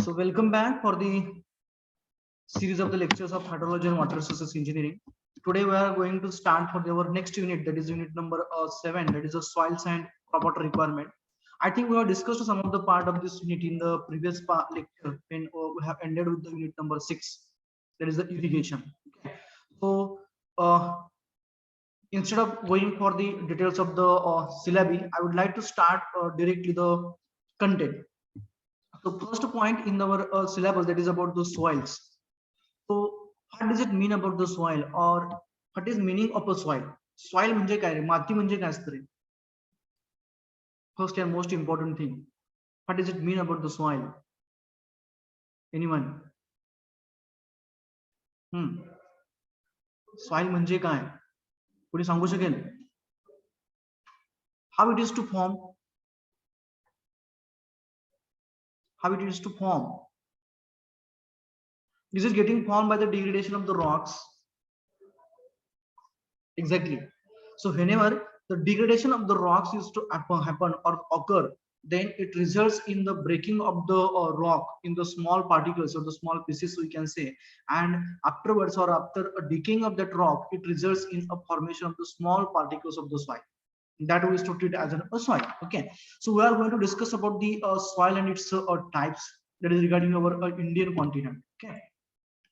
So welcome back for the series of the lectures of hydrology and water resources engineering. Today we are going to start for our next unit, that is unit number 7, that is the soils and crop water requirement. I think we have discussed some of the part of this unit in the previous lecture when we have ended with the unit number 6, that is the irrigation. Okay. So instead of going for the details of the syllabi, I would like to start directly the content. So first point in our syllabus, that is about the soils. So what does it mean about the soil, or what is meaning of a soil? Soil म्हणजे काय रे? माती म्हणजे काय असतं रे? First and most important thing. What does it mean about the soil? Anyone? Soil म्हणजे काय? कोणी सांगू शकेल? How it is to form? How it is to form? Is it getting formed by the degradation of the rocks? Exactly. So whenever the degradation of the rocks is to happen or occur, then it results in the breaking of the rock in the small particles or the small pieces, we can say, and afterwards or after a decaying of that rock, it results in a formation of the small particles of the soil. That we to treat as a soil. Okay, so we are going to discuss about the soil and its types, that is regarding our Indian continent. Okay,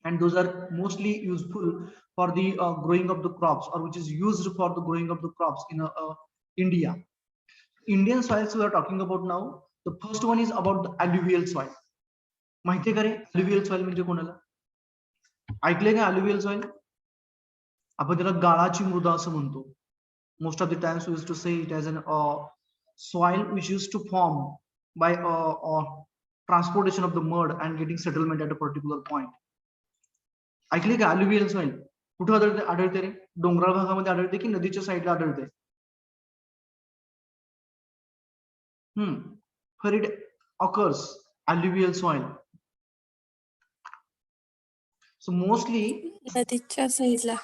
and those are mostly useful for the growing of the crops, or which is used for the growing of the crops in India. Indian soils we are talking about now. The first one is about the alluvial soil. माहिती का रे alluvial soil म्हणजे कोणाला? ऐकले का alluvial soil? आपण त्याला गाळाची मृदा असं म्हणतो. Most of the times we used to say it as an soil which used to form by transportation of the mud and getting settlement at a particular point. ऐकली का alluvial soil? कुठे आढळते रे? डोंगराळ भागामध्ये आढळते की नदीच्या साईडला आढळते? Where it occurs, alluvial soil. So mostly नदीच्या साईडला.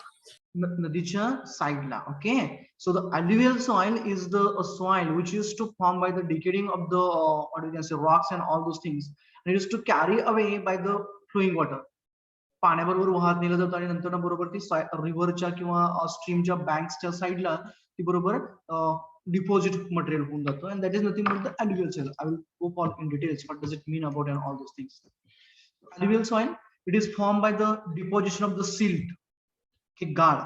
नदीच्या साईडला. Okay, so the alluvial soil is the soil which used to form by the decaying of the what you can say rocks and all those things, and it used to carry away by the flowing water. पाण्याबरोबर वाहत नेलं जातं आणि नंतर बरोबर ती रिव्हरच्या किंवा स्ट्रीमच्या बँक्सच्या साईडला ती बरोबर डिपॉझिट मटेरियल होऊन जातं, and that is nothing but the alluvial soil. I will go on in details what does it mean about and all those things. Alluvial soil, it is formed by the deposition of the silt, गाळ,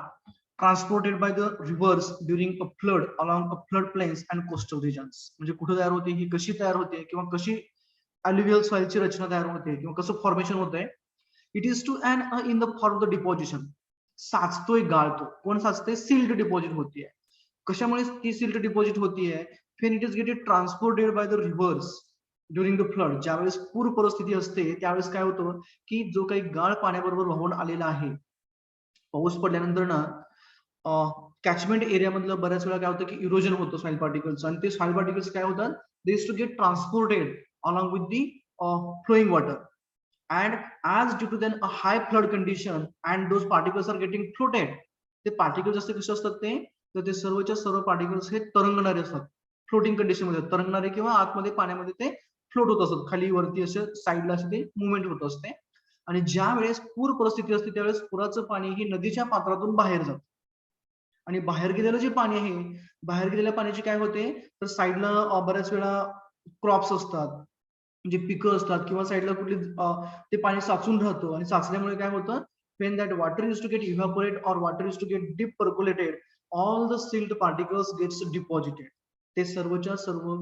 transported by the rivers during a flood along a flood plains and coastal regions. म्हणजे कुठे तयार होते, ही कशी तयार होते किंवा कशी alluvial soil ची रचना तयार होते किंवा कसं फॉर्मेशन होतंय? It is to an in the form of the deposition. साचतोय गाळतो. कोण साचतोय? सिल्ट डिपॉझिट होतीये. कशामुळे ती सिल्ट डिपॉझिट होतीये? when it is getting transported by the rivers during the flood. ज्यावेळेस पूर परिस्थिती असते त्यावेळेस काय होतं की जो काही गाळ पाण्याबरोबर वाहून आलेला आहे, पाऊस पडल्यानंतर ना कॅचमेंट एरिया मधलं बऱ्याच वेळा काय होतं की इरोजन होतं सॉइल पार्टिकल्स, आणि ते सॉइल पार्टिकल्स काय होतात, they used to get transported along with the flowing water, and as due to then a high flood condition and those particles are getting floated. ते पार्टिकल्स असते कसे असतात ते सर्वच्या सर्व पार्टिकल्स हे तरंगणारे असतात, फ्लोटिंग कंडिशन मध्ये तरंगणारे किंवा आतमध्ये पाण्यामध्ये ते फ्लोट होत असतात, खाली वरती असे साईडला असे ते मुवमेंट होत असते. आणि ज्या वेळेस पूर परिस्थिती असते त्यावेळेस पुराचं पाणी ही नदीच्या पात्रातून बाहेर जातं, आणि बाहेर गेलेलं जे पाणी आहे, बाहेर गेलेल्या पाण्याची काय होते तर साईडला बऱ्याच वेळा क्रॉप्स असतात, म्हणजे पिकं असतात किंवा साईडला कुठली ते पाणी साचून राहतं, आणि साचल्यामुळे काय होतं, when that water used to get evaporate or water used to get deep percolated, all the silt particles gets deposited. ते सर्वच्या सर्व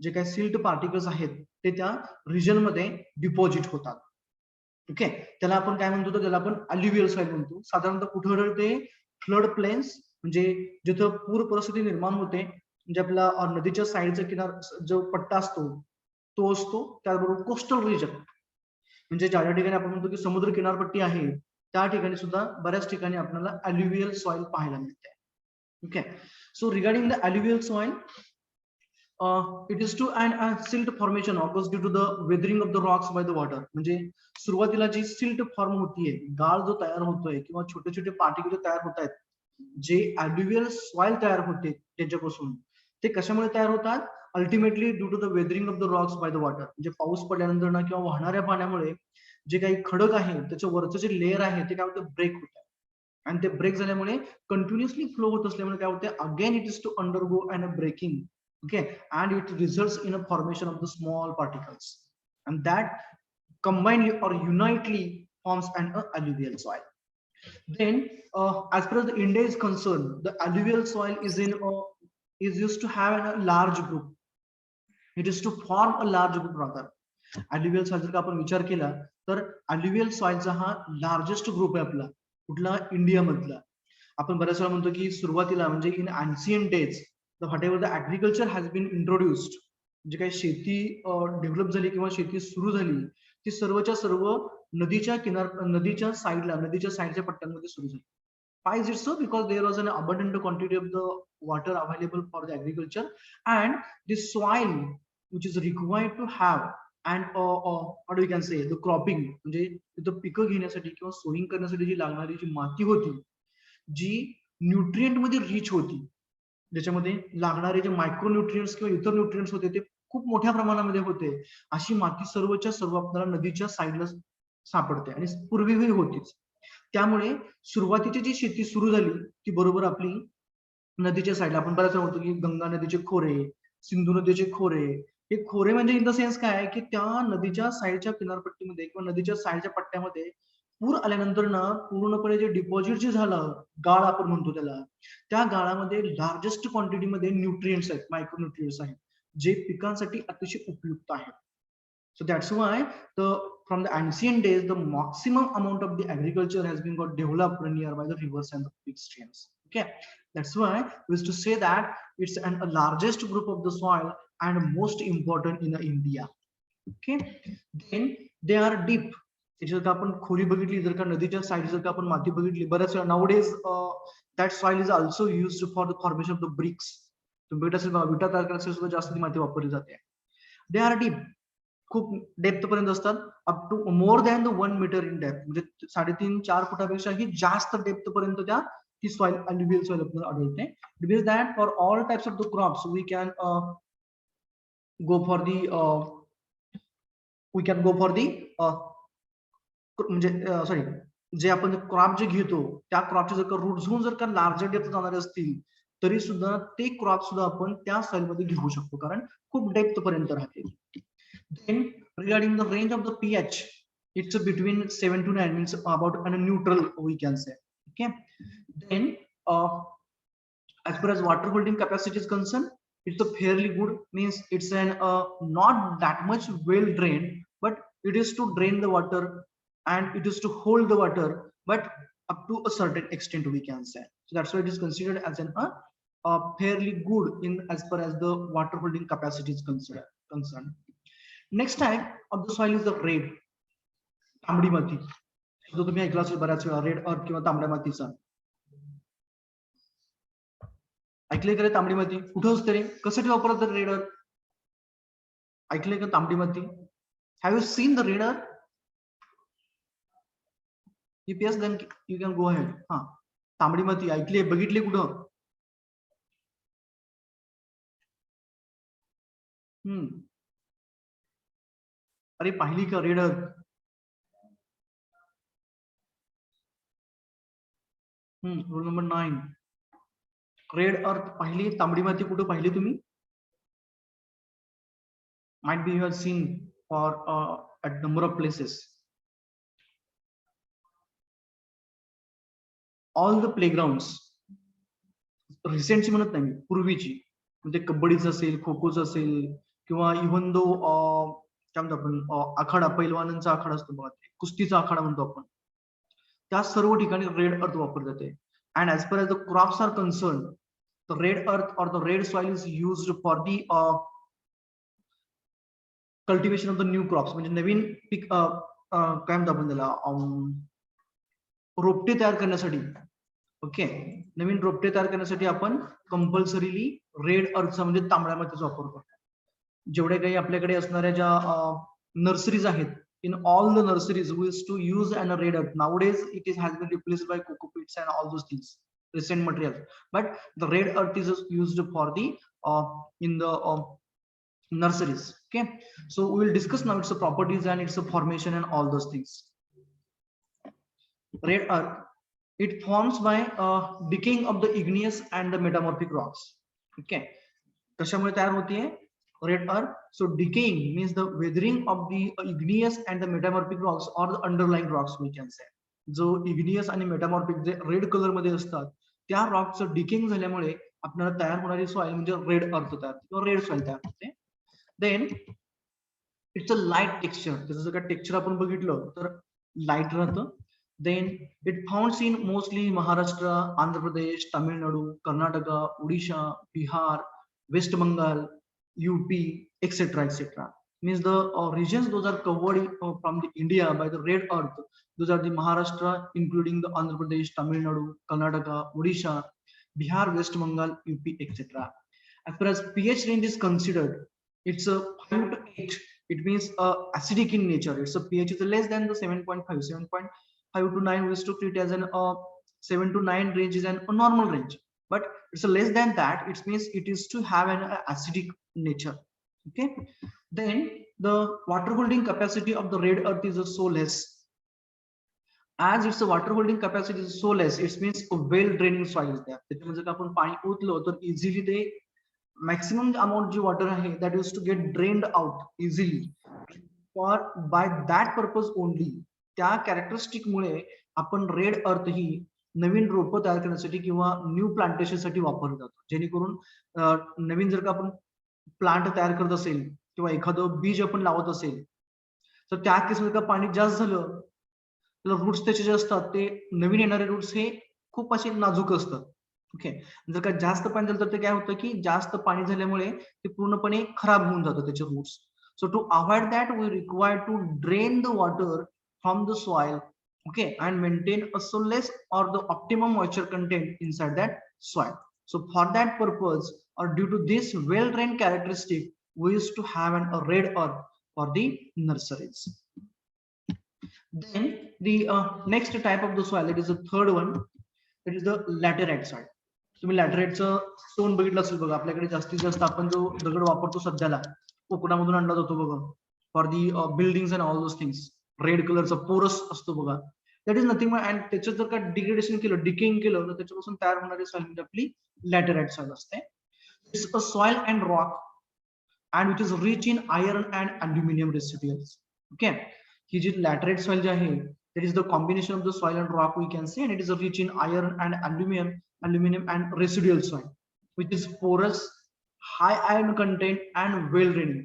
जे काही सिल्ट पार्टिकल्स आहेत ते त्या रिजन मध्ये डिपॉझिट होतात. ओके, त्याला आपण काय म्हणतो, तर त्याला आपण अल्युवियल सॉइल म्हणतो. साधारणतः कुठे आढळते? फ्लड प्लेन्स, म्हणजे जिथं पूर परिस्थिती निर्माण होते, म्हणजे आपला नदीच्या साईडचा किनार जो पट्टा असतो तो असतो, त्याचबरोबर कोस्टल रिजन, म्हणजे ज्या ठिकाणी आपण म्हणतो की समुद्र किनारपट्टी आहे त्या ठिकाणी सुद्धा बऱ्याच ठिकाणी आपल्याला अल्युवियल सॉइल पाहायला मिळते. Okay, so regarding the अल्युवियल soil, it is to an silt formation occurs due to the weathering of the rocks by the water. म्हणजे सुरुवातीला जी सिल्ट फॉर्म होतीये, गाळ जो तयार होतोय किंवा छोटे छोटे पार्टिकल तयार होत आहेत, जे अल्युवियल सॉइल तयार होते त्याच्यापासून, ते कशामुळे तयार होतात? Ultimately due to the weathering of the rocks by the water, म्हणजे पाऊस पडल्यानंतर ना किंवा वाहणाऱ्या पाण्यामुळे जे काही खडक आहे त्याच्या वरचं जे लेअर आहे ते काय होतं, ब्रेक होतं. आणि ते ब्रेक झाल्यामुळे कंटिन्युअसली फ्लो होत असल्यामुळे काय होते, again it is to undergo and a breaking. Okay, and it results in a formation of the small particles, and that combinedly or unitely forms an alluvial soil. Then as far as the India is concerned, the alluvial soil is used to have a large group. It is to form a large group rather. Alluvial soil जर का आपण विचार केला तर alluvial soilचा हा largest group आहे आपला कुठला, इंडिया मधला. आपण बऱ्याच वेळा म्हणतो की सुरुवातीला म्हणजे in ancient days whatever the agriculture has been introduced, जे काही शेती डेव्हलप झाली किंवा शेती सुरू झाली ती सर्वच्या सर्व नदीच्या साईडच्या पट्ट्यांमध्ये सुरू झाली. Why is it so? Because there was an abundant quantity of the water available for the agriculture, and the soil which is required to have and what we can say the cropping, म्हणजे तिथं पिकं घेण्यासाठी किंवा sowing करण्यासाठी जी लागणारी जी माती होती, जी nutrient मध्ये रिच होती, ज्याच्यामध्ये लागणारे जे मायक्रोन्यूट्रिएंट्स किंवा इतर न्यूट्रिएंट्स होते ते खूप मोठ्या प्रमाणामध्ये होते, अशी माती सर्वच्या सर्व आपल्याला नदीच्या साईडला सापडते आणि पूर्वीही होतीच. त्यामुळे सुरुवातीची जी शेती सुरू झाली ती बरोबर आपली नदीच्या साईडला. आपण बऱ्याच वेळा होतो की गंगा नदीचे खोरे, सिंधू नदीचे खोरे. हे खोरे म्हणजे इन द सेन्स काय की त्या नदीच्या साईडच्या किनारपट्टीमध्ये किंवा नदीच्या साईडच्या पट्ट्यामध्ये पूर आल्यानंतर ना पूर्णपणे जे डिपॉझिट जे झालं, गाळ आपण म्हणतो त्याला, त्या गाळामध्ये लार्जेस्ट क्वांटिटीमध्ये न्यूट्रिएंट्स आहेत, मायक्रोन्यूट्रिएंट्स आहेत, जे पिकांसाठी अतिशय उपयुक्त आहेत. So that's why from the ancient days, the maximum amount of the agriculture has been got developed nearby the rivers and the big streams. Okay, that's why we used to say that it's a largest group of the soil and most important in India. Okay, then they are deep. जर का आपण खोली बघितली, जर का नदीच्या side जर का आपण माती बघितली, बऱ्याच वेळा nowadays that soil is also used for the formation of the bricks. तुम्ही बघित असेल विटा तयार करण्यासाठी सुद्धा जास्त माती वापरली जाते. दे आर डीप, खूप डेप्थ पर्यंत असतात, up to more than the 1 metre in depth, म्हणजे 3.5-4 फुटापेक्षाही जास्त डेप्थ पर्यंत त्या ती सॉइल अल्युवियल सॉइल आपल्याला आढळते. It means that for all types of the crops we can go for the म्हणजे सॉरी, जे आपण क्रॉप जे घेतो त्या क्रॉपचे जर का रूट झोन जर का लार्जर डेप्थ जाणारे असतील तरी सुद्धा ते क्रॉप सुद्धा आपण त्या सॉइल मध्ये घेऊ शकतो, कारण खूप डेप्थ पर्यंत राहते. Then regarding the range of the pH, it's between 7 to 9, means about a neutral we can say. Okay, then as far as water holding capacity is concerned, it's a fairly good, means it's an not that much well drained, but it is to drain the water and it is to hold the water, but up to a certain extent we can say. So that's why it is considered as fairly good in as far as the water holding capacity is concerned. Next type of the soil is the red, तांबडी माती. जो तुम्ही ऐकला असेल बऱ्याच वेळा, red अर्थ किंवा तांबड्या मातीचा. ऐकलंय का रे तांबडी माती? कुठं असते रे? कशासाठी वापरतात रेड अर्थ? ऐकलंय का तांबडी माती? Have you seen the red earth? EPS then you can go ahead. हा, तांबडी माती ऐकली, बघितली कुठं? अरे पाहिली का red earth? Roll number 9, red earth पाहिली. तांबडी माती कुठं पाहिली तुम्ही? might be you have seen for a number of places. All the playgrounds, रिसेंटची म्हणत नाही, पूर्वीची, म्हणजे कबड्डीचं असेल, खो खोचं असेल, किंवा इव्हन दो काय म्हणतो आपण आखाडा, पैलवानांचा आखाडा असतो बघा, कुस्तीचा आखाडा म्हणतो आपण, त्या सर्व ठिकाणी रेड अर्थ वापरले जाते. And as per as the crops are concern, the red earth or the red soil is used for the cultivation of the new crops, म्हणजे नवीन पीक काय म्हणतो आपण त्याला, रोपटे तयार करण्यासाठी. ओके, नवीन रोपटे तयार करण्यासाठी आपण कंपल्सरीली रेड अर्थचा म्हणजे तांबड्या मातीचा वापर करतो. जेवढे काही आपल्याकडे असणाऱ्या ज्या नर्सरीज आहेत, in all the nurseries we used to use an red earth. Nowadays it has been replaced by coco peats and all those things, recent materials, but the red earth is used for the in the nurseries. Okay, so we will discuss now its properties and its formation and all those things. Red earth, it forms by decaying of the igneous and the metamorphic rocks. Okay, कशामुळे तयार होतीये red earth? So decaying means the weathering of the igneous and the metamorphic rocks or the underlying rocks we can say. जो igneous आणि metamorphic जे red colour मध्ये असतात त्या रॉकचं decaying झाल्यामुळे आपल्याला तयार होणारी सॉइल म्हणजे रेड अर्थ तयार किंवा रेड सॉइल तयार होते. Then it's a light texture, त्याचं जर का टेक्स्चर आपण बघितलं तर लाईट राहतं. Then it founds in mostly Maharashtra, Andhra Pradesh, Tamil Nadu, Karnataka, Odisha, Bihar, West Bengal, UP, etc. etc. Means the regions those are covered from the India by the red earth. Those are the Maharashtra, including the Andhra Pradesh, Tamil Nadu, Karnataka, Odisha, Bihar, West Bengal, UP, etc. As far as pH range is considered, it's a 5 to 8. It means acidic in nature. It's a pH is less than the 7.5. 7.5 to 9 we used to treat as an 7 to 9 range is a normal range. But it's less than that, it means it is to have an acidic nature. Okay, then the water holding capacity of the red earth is so less. As its water holding capacity is so less, it means a well draining soil is there. त्याच्यामध्ये जर आपण पाणी ओतलं तर easily ते maximum amount of water that used to get drained out easily. For by that purpose only, त्या characteristic मुळे आपण red अर्थ ही नवीन रोप तयार करण्यासाठी किंवा न्यू प्लांटेशन साठी वापरलं जातो. जेणेकरून नवीन जर का आपण प्लांट तयार करत असेल किंवा एखादं बीज आपण लावत असेल तर त्या केसमध्ये का पाणी जास्त झालं तर रूट्स त्याचे जे असतात ते नवीन येणारे रूट्स हे खूप असे नाजूक असतात. ओके, जर का जास्त पाणी झालं तर ते काय होतं की जास्त पाणी झाल्यामुळे ते पूर्णपणे खराब होऊन जातं त्याचे roots. So to avoid that, we require to drain the water from the soil, okay, and maintain a solid or the optimum moisture content inside that soil. So for that purpose, or due to this well-drained characteristic, we used to have a red earth for the nurseries. Then the next type of the soil, that is the third one, that is the laterite soil. तुम्ही लॅटराइटचं stone बघितलं असेल बघा, आपल्याकडे जास्तीत जास्त आपण जो दगड वापरतो सध्याला कोकणामधून आणला जातो बघा for the buildings and all those things. Red कलरचा पोरस असतो बघा, दॅट इज नथिंग अँड त्याचं जर का डिग्रेडेशन केलं, डिकेइंग केलं तर त्याच्यापासून तयार होणारी सॉइल म्हणजे आपली लॅटराइट सॉइल असते. It's a soil and rock and which is rich in iron and aluminium residuals. Okay, ही जी लॅटराइट सॉइल जी आहे that is the combination of the soil and rock we can say, and it is rich in iron and aluminum and residual soil which is porous, high iron content and well draining.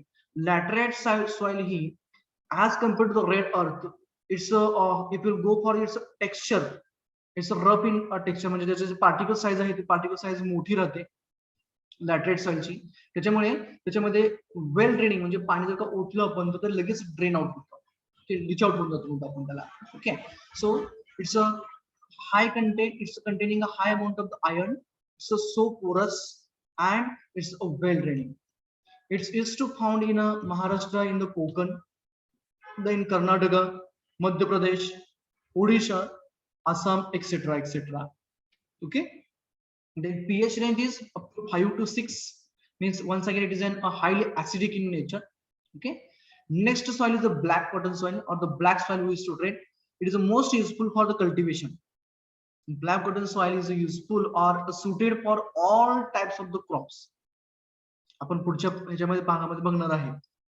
Laterite soil he, as compared to the red earth, it's a if you go for its texture, it's a rough in texture, म्हणजे त्याची particle size आहे ती particle size मोठी राहते laterite सॉइलची. त्याच्यामध्ये well draining म्हणजे पाणी जर का ओतलं आपण तर ते लगेच ड्रेन आउट होतं, reach out from the. Okay, so it's a high content, it's containing a high amount of the iron, so porous and it's a well draining. It's used to found in Maharashtra, in the Konkan, then Karnataka, Madhya Pradesh, Odisha, Assam, etc. etc. Okay, then pH range is up to 5 to 6, means once again it is a highly acidic in nature. Okay, next soil is the black cotton soil or the black soil we used to treat. It is the most useful for the cultivation. Black cotton soil is useful or suited for all types of the crops. आपण पुढच्या ह्याच्यामध्ये भागामध्ये बघणार आहे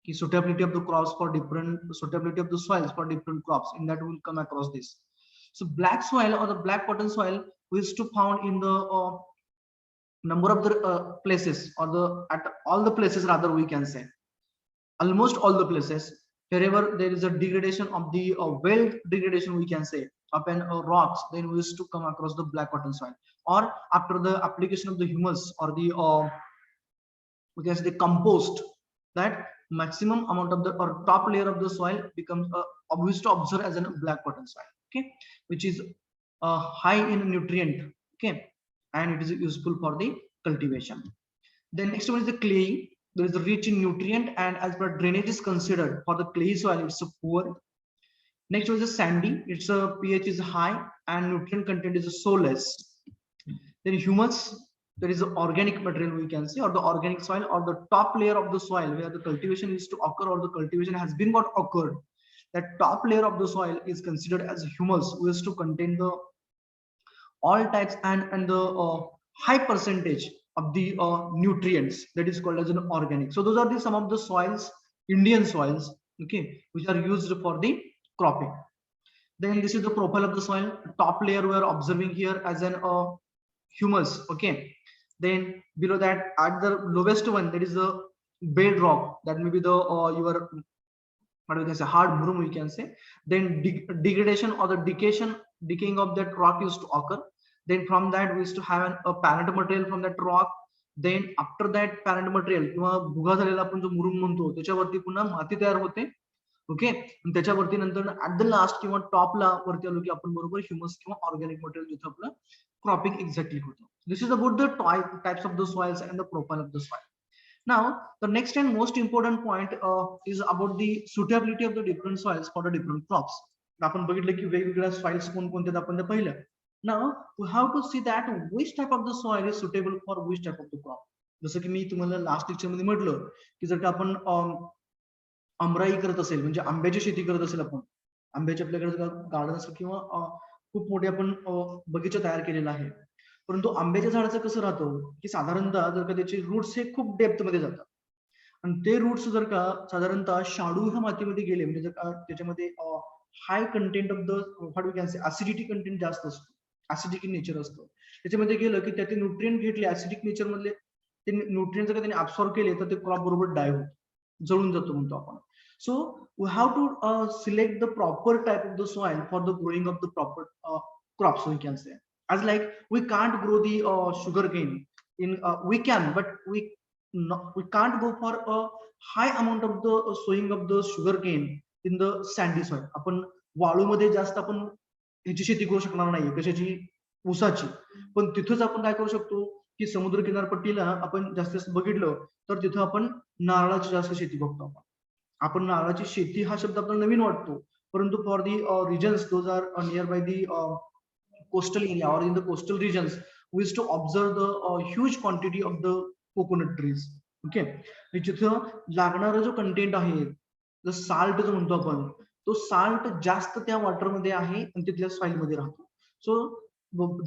की suitability of the crops for different, suitability of the soils for different crops. In that we will come across this. So black soil or the black cotton soil we used to found in the number of the places, or the at all the places rather we can say, almost all the places wherever there is a degradation of the well degradation we can say upon rocks, then we used to come across the black cotton soil. Or after the application of the humus or the we can say the compost, that maximum amount of the or top layer of the soil becomes obvious to observe as a black cotton soil. Okay, which is high in nutrient. Okay, and it is useful for the cultivation. Then next one is the clay. There is a rich in nutrient, and as per drainage is considered for the clay soil, it's a poor. Next one is the sandy. Its pH is high and nutrient content is so less. Then humus, there is organic material, we can say, or the organic soil, or the top layer of the soil where the cultivation is to occur, or the cultivation has been got occurred. That top layer of the soil is considered as humus, who is to contain the all types and the high percentage of the nutrients, that is called as an organic. So those are the some of the soils, Indian soils, okay, which are used for the cropping. Then this is the profile of the soil. Top layer we are observing here as an humus, okay. Then below that, at the lowest one, that is the bedrock, that may be the your, what we can say, hard murum, we can say. Then degradation or the decaying of that rock used to occur. Then from that we used to have a parent material from that rock. Then after that parent material किंवा भुगा झालेला आपण जो मुरुम म्हणतो, त्याच्यावरती पुन्हा माती तयार होते, ओके. त्याच्यावरती नंतर ऍट द लास्ट किंवा टॉपला वरती आलो की आपण बरोबर ह्युमस किंवा ऑर्गॅनिक मटेरियल जिथे आपलं क्रॉपिंग एक्झॅक्टली होतं. This is about the types of the soils and the profile of the soil. Now, the next and most important point is about the suitability of the different soils for the different crops. आपण बघितलं की वेगवेगळ्या soils कोणकोणत्या आपण ते पाहिलं. Now, we have to see that which type of the soil is suitable for which type of the crop. जसं की मी तुम्हाला लास्ट लेक्चर मध्ये म्हटलं की जर का आपण आमराई करत असेल, म्हणजे आंब्याची शेती करत असेल, आपण आंब्याचे आपल्याकडे गार्डन असेल किंवा खूप मोठे आपण बगीचा तयार केलेला आहे, परंतु आंब्याच्या झाडाचं कसं राहतं की साधारणतः जर का त्याचे रूट्स हे खूप डेप्थ मध्ये जातात, आणि ते रूट्स जर का साधारणतः शाडू ह्या मातीमध्ये गेले, म्हणजे जर का त्याच्यामध्ये high content of the, what we can say, acidity content जास्त असतो, ऍसिडिक इन नेचर असतं, त्याच्यामध्ये गेलं की त्याचे न्यूट्रिएंट घेतले ऍसिडिक नेचर मधले, ते न्यूट्रिएंट जर का त्याने ऍब्सॉर्ब केले तर ते क्रॉप बरोबर डाय होतो, जळून जातो म्हणतो आपण. So we have to select the proper type of the soil for the growing of the proper crops, we can say. As like we can't grow the sugarcane in we can, but we can't go for a high amount of the sowing of the sugarcane in the sandy soil. आपण वाळूमध्ये जास्त आपण ह्याची शेती करू शकणार नाही, कशाची, ऊसाची. पण तिथंच आपण काय करू शकतो की समुद्र किनारपट्टीला आपण जास्त बघितलं तर तिथं आपण नारळाची जास्त शेती बघतो. आपण नारळाची शेती हा शब्द आपल्याला नवीन वाटतो, परंतु for the regions those are near by the coastal area or in the coastal regions, we used to observe the huge quantity of the coconut trees, okay. जिथं लागणारा जो कंटेंट आहे, जो साल्ट जो म्हणतो आपण, तो साल्ट जास्त त्या वॉटर मध्ये आहे आणि तिथल्या सॉइल मध्ये राहतो. So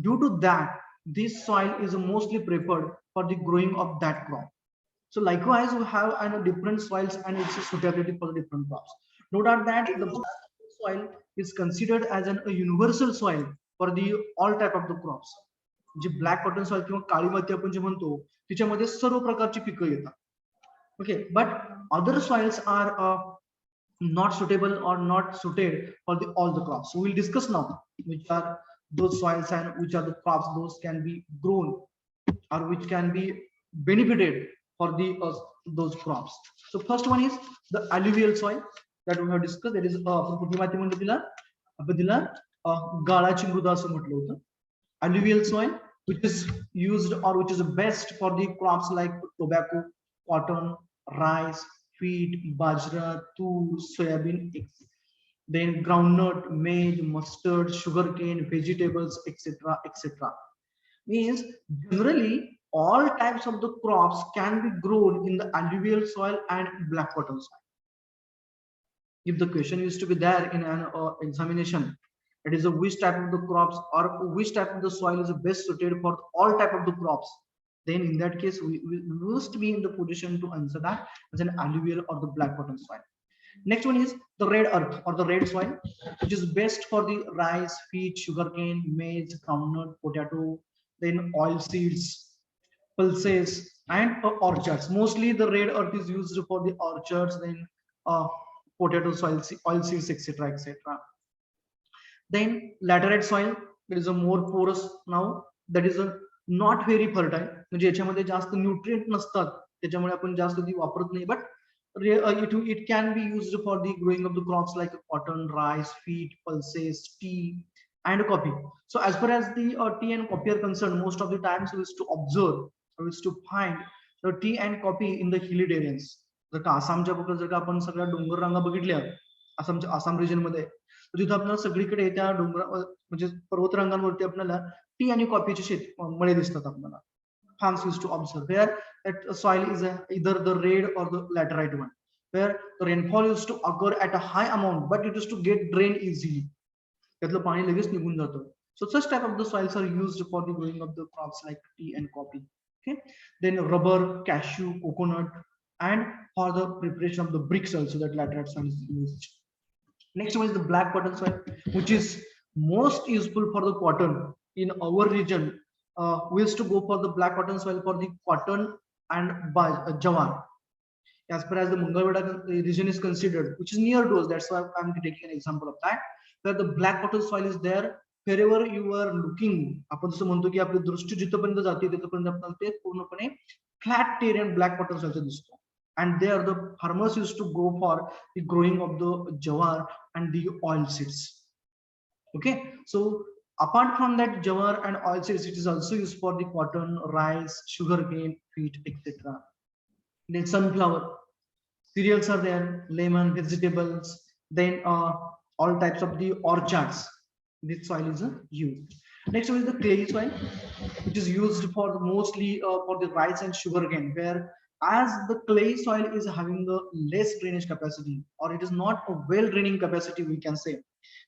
due to that this soil is mostly preferred for the growing of that crop. So likewise, we have different soils and its suitability for the different crops. No doubt that the soil is considered as a universal soil for the all type of the crops. J black cotton soil किंवा काळी माती आपण जे म्हणतो, त्याच्यामध्ये सर्व प्रकारची पिकं येतात, okay. But other soils are not suitable or not suited for the all the crops. So we'll discuss now which are those soils and which are the crops those can be grown or which can be benefited for the those crops. So first one is the alluvial soil that we have discussed. That is आपण कुठली माती म्हणतो तिला, आपण तिला गाळाची मृदा असं म्हटलं होतं. Alluvial soil which is used or which is best for the crops like tobacco, cotton, rice, wheat, bajra, tur, soybean, then groundnut, maize, mustard, sugarcane, vegetables, etc., etc. Means generally all types of the crops can be grown in the alluvial soil and black cotton soil. If the question used to be there in an examination, it is which type of the crops or which type of the soil is best suited for all type of the crops, then in that case we must be in the position to answer that as an alluvial or the black cotton soil. Next one is the red earth or the red soil, which is best for the rice, wheat, sugarcane, maize, groundnut, potato, then oil seeds, pulses, and orchards. Mostly the red earth is used for the orchards, then potato soil, oil seeds, etc., etc. Then laterite soil, there is a more porous now, that is a not very fertile, म्हणजे याच्यामध्ये जास्त nutrient नसतात, त्याच्यामुळे आपण जास्त ती वापरत नाही. But it can be used for the growing of the crops like cotton, rice, wheat, pulses, tea, and coffee. So as far as the tea and coffee are concerned, most of the times we used to observe, we used to find the tea and coffee in the hilly areas. जर का आसामच्या बघा, जर का आपण सगळ्या डोंगर रांगा बघितल्या आसाम रिजन मध्ये, तर तिथं आपल्याला सगळीकडे त्या डोंगर म्हणजे पर्वत रांगांवरती आपल्याला टी आणि कॉफीची शेती मळे दिसतात आपल्याला. farms used to observe, where that soil is either the red or the laterite one, where the rainfall used to occur at a high amount, but it used to get drained easily. त्यातलं पाणी लगेच निघून जातं. So such type of the soils are used for the growing of the crops like tea and coffee. Okay, then rubber, cashew, coconut, and for the preparation of the bricks also that laterite soil is used. Next one is the black cotton soil, which is most useful for the cotton in our region. We used to go for the black cotton soil for the cotton and jawar, as far as the Mangalwada region is considered, which is near to us. That's why I'm taking an example of that. Where the black cotton soil is there, wherever you are looking, आपण जसं म्हणतो की आपली दृष्टी जिथपर्यंत जाते तिथपर्यंत आपल्याला ते पूर्णपणे फ्लॅट टेरियन ब्लॅक कॉटन सॉइल दिसतो. And there the farmers used to go for the growing of the jawar and the oil seeds. Okay, so apart from that jawar and oil seeds, it is also used for the cotton, rice, sugarcane, wheat, etc. Then sunflower, cereals are there, lemon, vegetables, then all types of the orchards. This soil is used. Next one is the clay soil, which is used for mostly for the rice and sugarcane, where as the clay soil is having a less drainage capacity, or it is not a well draining capacity, we can say.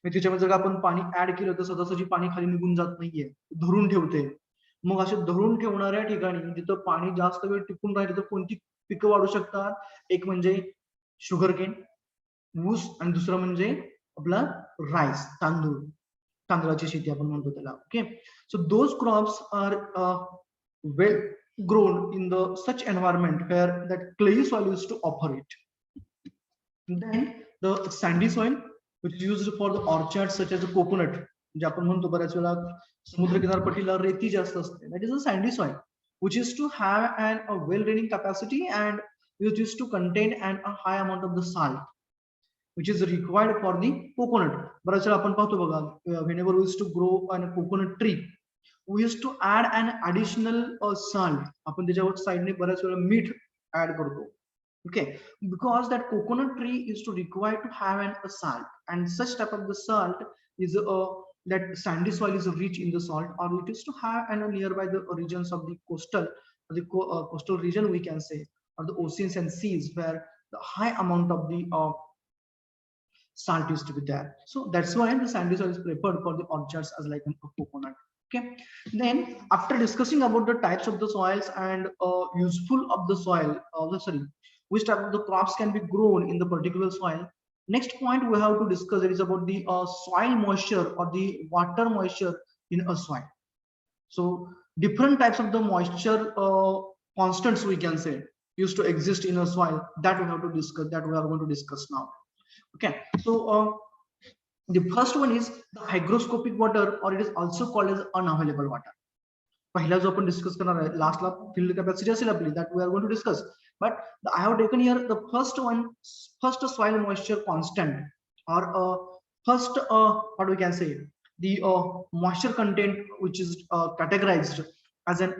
त्याच्यामध्ये जर आपण पाणी add केलं तर सदासजी पाणी खाली निघून जात नाहीये, धरून ठेवते. मग असे धरून ठेवणाऱ्या ठिकाणी जिथं पाणी जास्त वेळ टिकून राहिले तर कोणती पिकं वाढू शकतात? एक म्हणजे शुगरकेन, ऊस, आणि दुसरं म्हणजे आपला राईस, तांदूळ, तांदळाची शेती आपण म्हणतो त्याला. Okay, so those crops are well grown in the such environment where that clay soil used to operate. Then the sandy soil, which is used for the orchards such as the coconut, जे आपण म्हणतो बऱ्याच वेळा समुद्र किनारपट्टीला रेती जास्त असते, that is a sandy soil, which is to have a well draining capacity and which is to contain a high amount of the salt, which is required for the coconut. बऱ्याच वेळा आपण पाहतो बघा, whenever we used to grow a coconut tree, we used to add an additional salt. आपण त्याच्यावर साइडने बऱ्याच वेळा मीठ ऍड करतो. Okay, because that coconut tree is to require to have a salt, and such type of the salt is that sandy soil is rich in the salt, or it is to have and nearby the regions of the coastal region, we can say, or the oceans and seas, where the high amount of the salt used to be there. So that's why the sandy soil is preferred for the orchards as like a coconut. Okay, then after discussing about the types of the soils and useful of the soil, which type of the crops can be grown in the particular soil, next point we have to discuss is about the soil moisture or the water moisture in a soil. So different types of the moisture constants, we can say, used to exist in a soil, that we have to discuss, that we are going to discuss now. Okay, so the first one is the hygroscopic water, or it is also called as unavailable water. पहिला जो आपण discuss करणार आहे लास्टला field capacity असेल आपली, that we are going to discuss, but I have taken here the first soil moisture constant, or first what we can say, the moisture content, which is categorized as an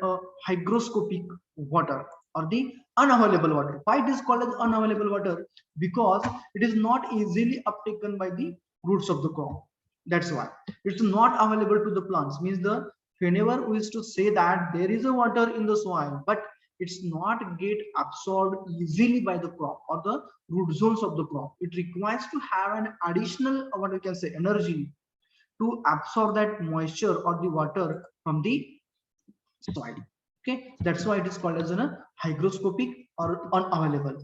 hygroscopic water or the unavailable water. Why it is called as unavailable water? Because it is not easily uptaken by the roots of the crop. That's why it's not available to the plants. Means the whenever we used to say that there is a water in the soil, but it's not get absorbed easily by the crop or the root zones of the crop. It requires to have an additional, what we can say, energy to absorb that moisture or the water from the soil. Okay, that's why it is called as a hygroscopic or unavailable.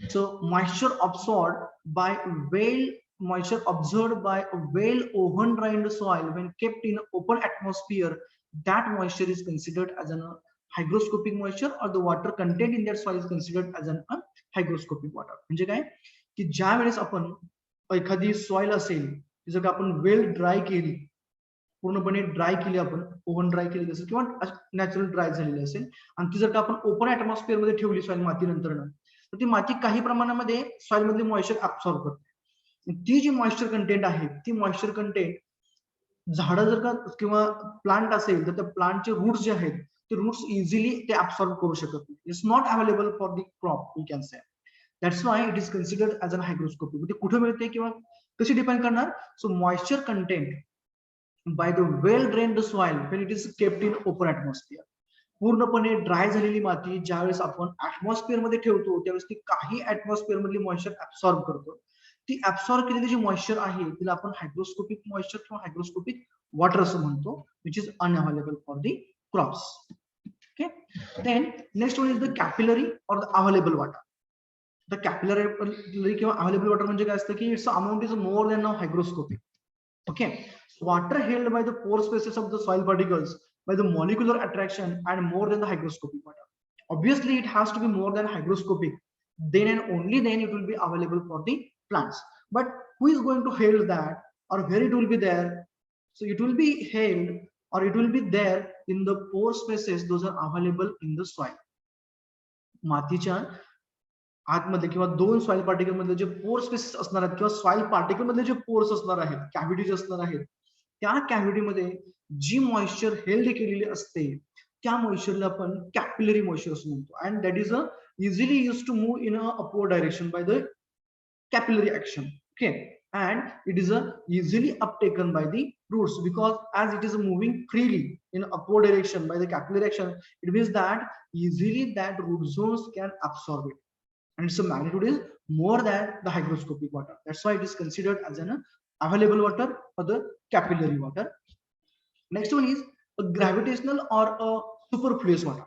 So moisture absorbed by a well oven drained soil when kept in open atmosphere, that moisture is considered as an hygroscopic moisture, or the water contained in that soil is considered as an hygroscopic water. म्हणजे काय की ज्या वेळेस आपण एखादी soil असेल जर का आपण वेल ड्राय केली, पूर्णपणे ड्राय केली, आपण ओव्हन ड्राय केली असेल किंवा नॅचरल ड्राय झालेली असेल, आणि ती जर का आपण ओपन ऍटमॉस्फिअर मध्ये ठेवली सॉइल मातीनंतर, तर ती माती काही प्रमाणामध्ये सॉइल मधले मॉइश्चर ऍब्सॉर्ब करते. ती जी मॉइश्चर कंटेंट आहे, ती मॉइश्चर कंटेंट झाडं जर का किंवा प्लांट असेल तर त्या प्लांटचे रूट्स जे आहेत ते रूट्स इझिली ते ऍब्सॉर्ब करू शकत नाही. It's not available for the crop, we can say. That's why it is considered as an hygroscopic. ते कुठे मिळते किंवा कशी डिपेंड करणार? So moisture content by the well drained soil when it is kept in open atmosphere. पूर्णपणे dry झालेली माती ज्यावेळेस आपण ऍटमॉस्फिअर मध्ये ठेवतो त्यावेळेस ती काही ऍटमॉस्फिअर मधली मॉइश्चर ऍब्सॉर्ब करतो. ती ऍब्सॉर्ब केलेली जी मॉइश्चर आहे तिला आपण हायड्रोस्कोपिक मॉइश्चर किंवा हायड्रोस्कोपिक वॉटर असं म्हणतो, which is unavailable for the crops. Okay, then next one is the capillary or the available water. The capillary किंवा available water म्हणजे काय असतं की its amount is more than a hygroscopic. Okay, water held by the pore spaces of the soil particles by the molecular attraction and more than the hygroscopic water. Obviously it has to be more than hygroscopic, then and only then it will be available for the plants. But who is going to hold that, or where it will be there? So it will be held or it will be there in the pore spaces, those are available in the soil. मातीच्या आतमध्ये किंवा दोन soil particle मधले जे पोर spaces असणार आहेत किंवा soil particle मधले जे pores असणार आहेत, कॅव्हिटीज असणार आहेत, त्या कॅव्हिटी मध्ये जी मॉइश्चर हेल्ड केलेली असते त्या मॉइश्चरला आपण कॅपिलरी मॉइश्चर असं म्हणतो. And that is a easily use to move in a upward direction by the capillary action. Okay, and it is easily uptaken by the roots because as it is moving freely in upward direction by the capillary action, it means that easily that root zones can absorb it, and its magnitude is more than the hygroscopic water. That's why it is considered as an available water or the capillary water. Next one is a gravitational or a superfluous water.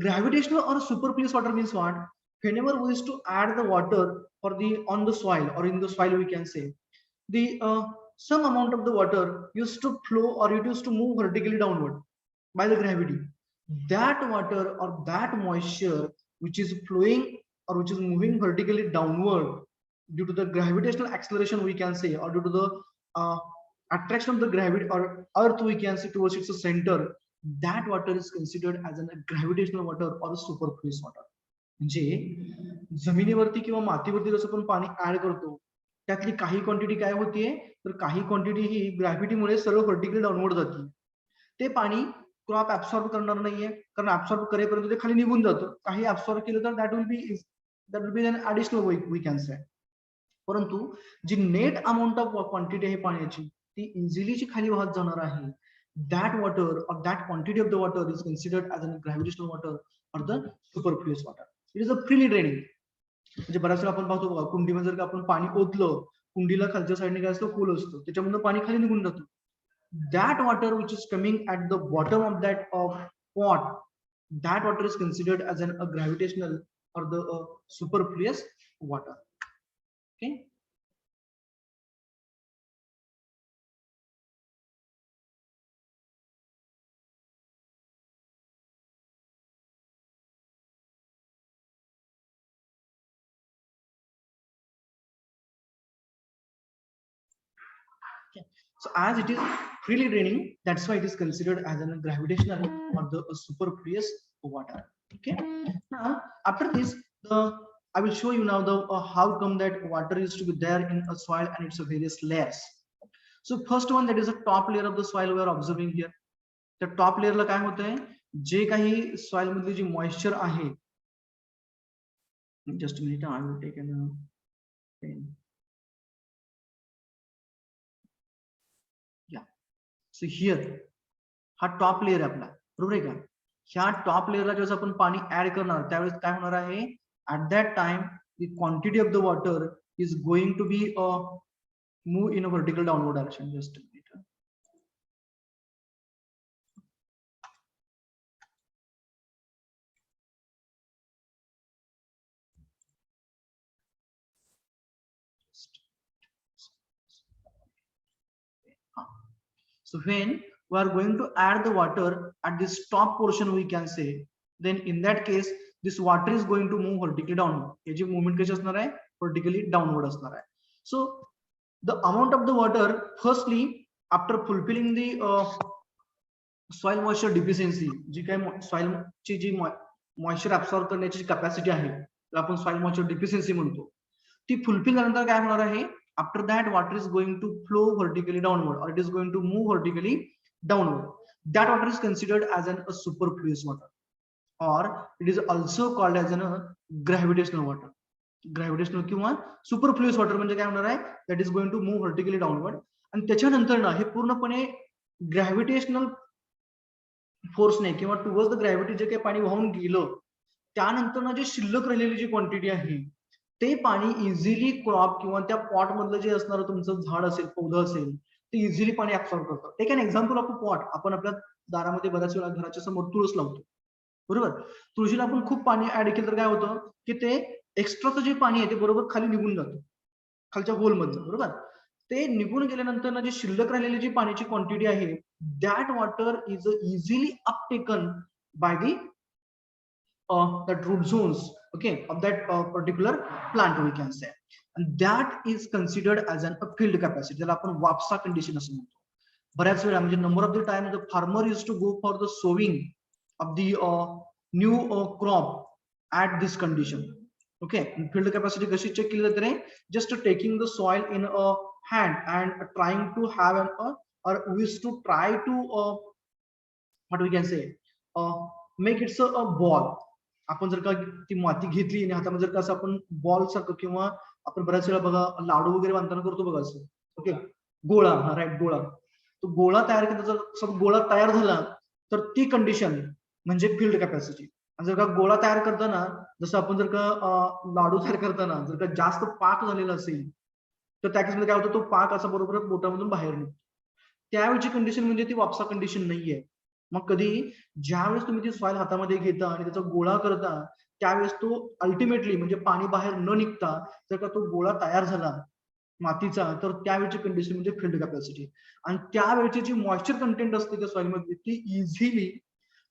Gravitational or superfluous water means what? Whenever we used to add the water for the on the soil or in the soil, we can say the some amount of the water used to flow or it used to move vertically downward by the gravity. That water or that moisture which is flowing or which is moving vertically downward due to the gravitational acceleration, we can say, or due to the attraction of the gravity or earth, we can say, towards its center, that water is considered as a gravitational water or a superfluous water. म्हणजे जमिनीवरती किंवा मातीवरती जसं आपण पाणी add करतो त्यातली काही quantity काय होतीये, तर काही क्वांटिटी ही ग्रॅव्हिटीमुळे सरळ व्हर्टिकली डाऊनवर्ड जाते. ते पाणी क्रॉप ऍब्सॉर्ब करणार नाहीये, कारण ऍब्सॉर्ब करेपर्यंत ते खाली निघून जातं. काही ऍब्सॉर्ब केलं तर that will be an additional we can say. परंतु जी नेट अमाऊंट ऑफ क्वांटिटी आहे पाण्याची ती इझिली जी खाली वाहत जाणार आहे, that water or that quantity of the water is considered as a gravitational water or the superfluous water. It is a freely draining. म्हणजे बऱ्याच वेळा आपण पाहतो बघा, कुंडीमध्ये जर का आपण पाणी ओतलं, कुंडीला खालच्या साईडने काय असतं, खोल असतं, त्याच्यामधून पाणी खाली निघून जातं. That water which is coming at the bottom of that pot, that water is considered as a gravitational or the superfluous water. Okay. So as it is freely draining, that's why it is considered as a gravitational or the superfluous water. Okay. Now after this, I will show you now the how come that water is to be there in a soil and its various layers. So first one, that is a top layer of the soil we are observing here. The top layer ला काय होतंय, जे काही soil मधली जी moisture आहे, just a minute, I will take a pen. So here हा top layer आहे आपला, बरोबर आहे का. ह्या टॉप लेअरला जेव्हा आपण पाणी ऍड करणार त्यावेळेस काय होणार आहे, at that time the quantity of the water is going to be move in a vertical downward direction. Just so when we are going to add the water at this top portion, we can say, then in that case this water is going to move vertically downward. याची movement कशी असणार आहे, vertically downward असणार आहे. So the amount of the water, firstly after fulfilling the soil moisture deficiency, जी काही soil ची जी moisture absorb करण्याची capacity आहे त्याला आपण soil moisture deficiency म्हणतो, ती फुलफिल झाल्यानंतर काय होणार आहे, after that water is going to flow vertically downward or it is going to move vertically downward. That water is considered as a superfluous water, or it is also called as a gravitational water. Gravitational किंवा superfluous water म्हणजे काय होणार आहे, that is going to move vertically downward. आणि त्याच्यानंतर ना हे पूर्णपणे gravitational फोर्सने किंवा टुवर्ड्स द ग्रॅव्हिटी जे काही पाणी वाहून गेलं, त्यानंतर जे शिल्लक राहिलेली जी क्वांटिटी आहे ते पाणी इझिली क्रॉप किंवा त्या पॉट मधलं जे असणार तुमचं झाड असेल, पौधं असेल, ते इझिली पाणी ऍब्सॉर्ब करतं. Take an example of a pot. आपण आपल्या दारामध्ये बऱ्याच वेळा घराच्या समोर तुळस लावतो, बरोबर? तुळशीला आपण खूप पाणी ऍड केलं तर काय होतं की ते एक्स्ट्राचं जे पाणी आहे ते बरोबर खाली निघून जातं, खालच्या होल मधलं, बरोबर? ते निघून गेल्यानंतर ना जे शिल्लक राहिलेली जी पाण्याची क्वांटिटी आहे, that water is easily uptaken by the that root zones, okay, of that particular plant, we can say, and that is considered as an a field capacity, ज्याला आपण वापसा कंडिशन असं म्हणतो. बऱ्याच वेळा म्हणजे number of the time the farmer use to go for the sowing of the new crop at this condition. Okay, field capacity कशी check केली जाते? Just taking the soil in a hand and trying to have an or wish to try to what we can say make it a ball. आपण जर का ती माती घेतली आणि हातामध्ये जर का असं आपण बॉल सारखं किंवा आपण बऱ्याच वेळा बघा लाडू वगैरे बांधताना करतो बघा असं, ओके, गोळा, हा राईट, गोळा. तो गोळा तयार केला, जर गोळा तयार झाला तर ती कंडिशन म्हणजे फील्ड कॅपॅसिटी. आणि जर का गोळा तयार करताना जसं आपण जर का लाडू तयार करताना जर का जास्त पाक झालेला असेल तर त्या केसमध्ये काय होतं, तो पाक असा बरोबर बोटामधून बाहेर निघतो. त्यावेळची कंडिशन म्हणजे ती वापसा कंडिशन नाहीये. मग कधी ज्यावेळेस तुम्ही ती सॉइल हातामध्ये घेता आणि त्याचा गोळा करता त्यावेळेस तो अल्टिमेटली म्हणजे पाणी बाहेर न निघता जर का तो गोळा तयार झाला मातीचा, तर त्यावेळची कंडिशन म्हणजे फील्ड कॅपॅसिटी. आणि त्यावेळची जी मॉइश्चर कंटेंट असते त्या सॉइल मध्ये ती इझिली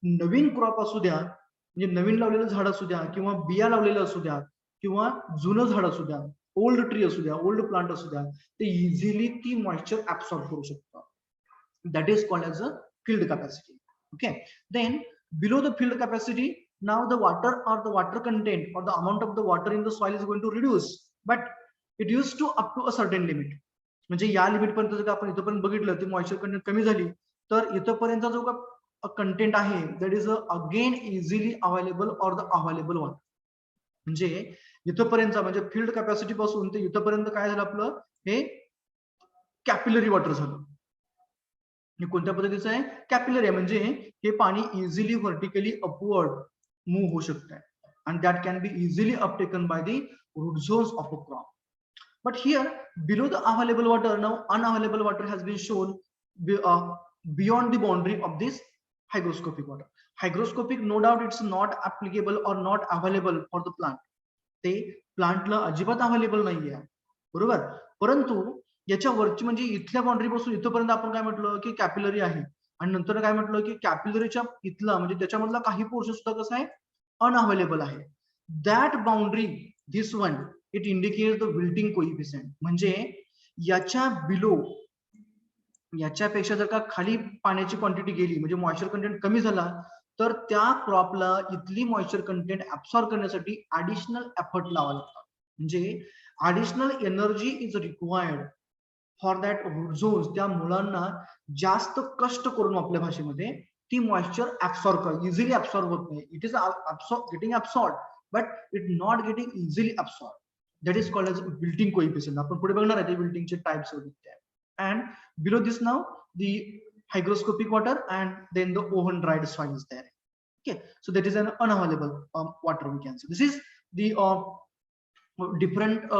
नवीन क्रॉप असू द्या, म्हणजे नवीन लावलेलं झाड असू द्या किंवा बिया लावलेलं असू द्या किंवा जुनं झाड असू द्या, ओल्ड ट्री असू द्या, ओल्ड प्लांट असू द्या, ते इझिली ती मॉइश्चर ऍब्सॉर्ब करू शकतात. That is called as a field capacity. Okay, then below the field capacity, now the water or the water content or the amount of the water in the soil is going to reduce, but it used to up to a certain limit. म्हणजे या limit पर्यंत जर आपण इथपर्यंत बघितलं ती moisture content कमी झाली तर इथपर्यंत जो का कंटेंट आहे that is again easily available or the available water. म्हणजे इथपर्यंत म्हणजे फील्ड कॅपॅसिटी पासून ते इथपर्यंत काय झालं आपलं, हे कॅपिलरी वॉटर झालं. कोणत्या पद्धतीचं आहे? कॅपिलरी आहे, म्हणजे हे पाणी इझिली व्हर्टिकली अपवर्ड मूव्ह होऊ शकतं and that can be easily uptaken by the root zones of a crop. But here below the available water, now unavailable water has been shown beyond the boundary of this hygroscopic water. Hygroscopic, no doubt it's not applicable or not available for the plant. ते प्लांटला अजिबात available नाहीये, बरोबर? परंतु याच्या वरची म्हणजे इथल्या boundary पासून इथपर्यंत आपण काय म्हटलं की कॅपिलरी आहे आणि नंतर काय म्हटलं की कॅपिलरीच्या इथला म्हणजे त्याच्यामधला काही पोर्शन सुद्धा कसं आहे, अनअवेलेबल आहे. That boundary, this one, it indicate the wilting coefficient. म्हणजे याच्या बिलो, याच्यापेक्षा जर का खाली पाण्याची क्वांटिटी गेली म्हणजे मॉइश्चर कंटेंट कमी झाला तर त्या क्रॉपला इथली मॉइश्चर कंटेंट ऍब्सॉर्ब करण्यासाठी ऍडिशनल एफर्ट लावावा लागतात. म्हणजे additional energy is required for that root zones. त्या मुलांना जास्त कष्ट करून आपल्या भाषेमध्ये ती मॉइश्चर ऍब्सॉर्ब कर, इझिली ऍब्सॉर्ब होत नाही. It is getting absorb but it not getting easily absorb. That is called as wilting coefficient. आपण पुढे बघणार आहे ते विल्टिंगचे टाइप्स वगैरे. And below this now the hygroscopic water and then the oven dried soil is there. Okay, so that is an unavailable water, we can say. This is the different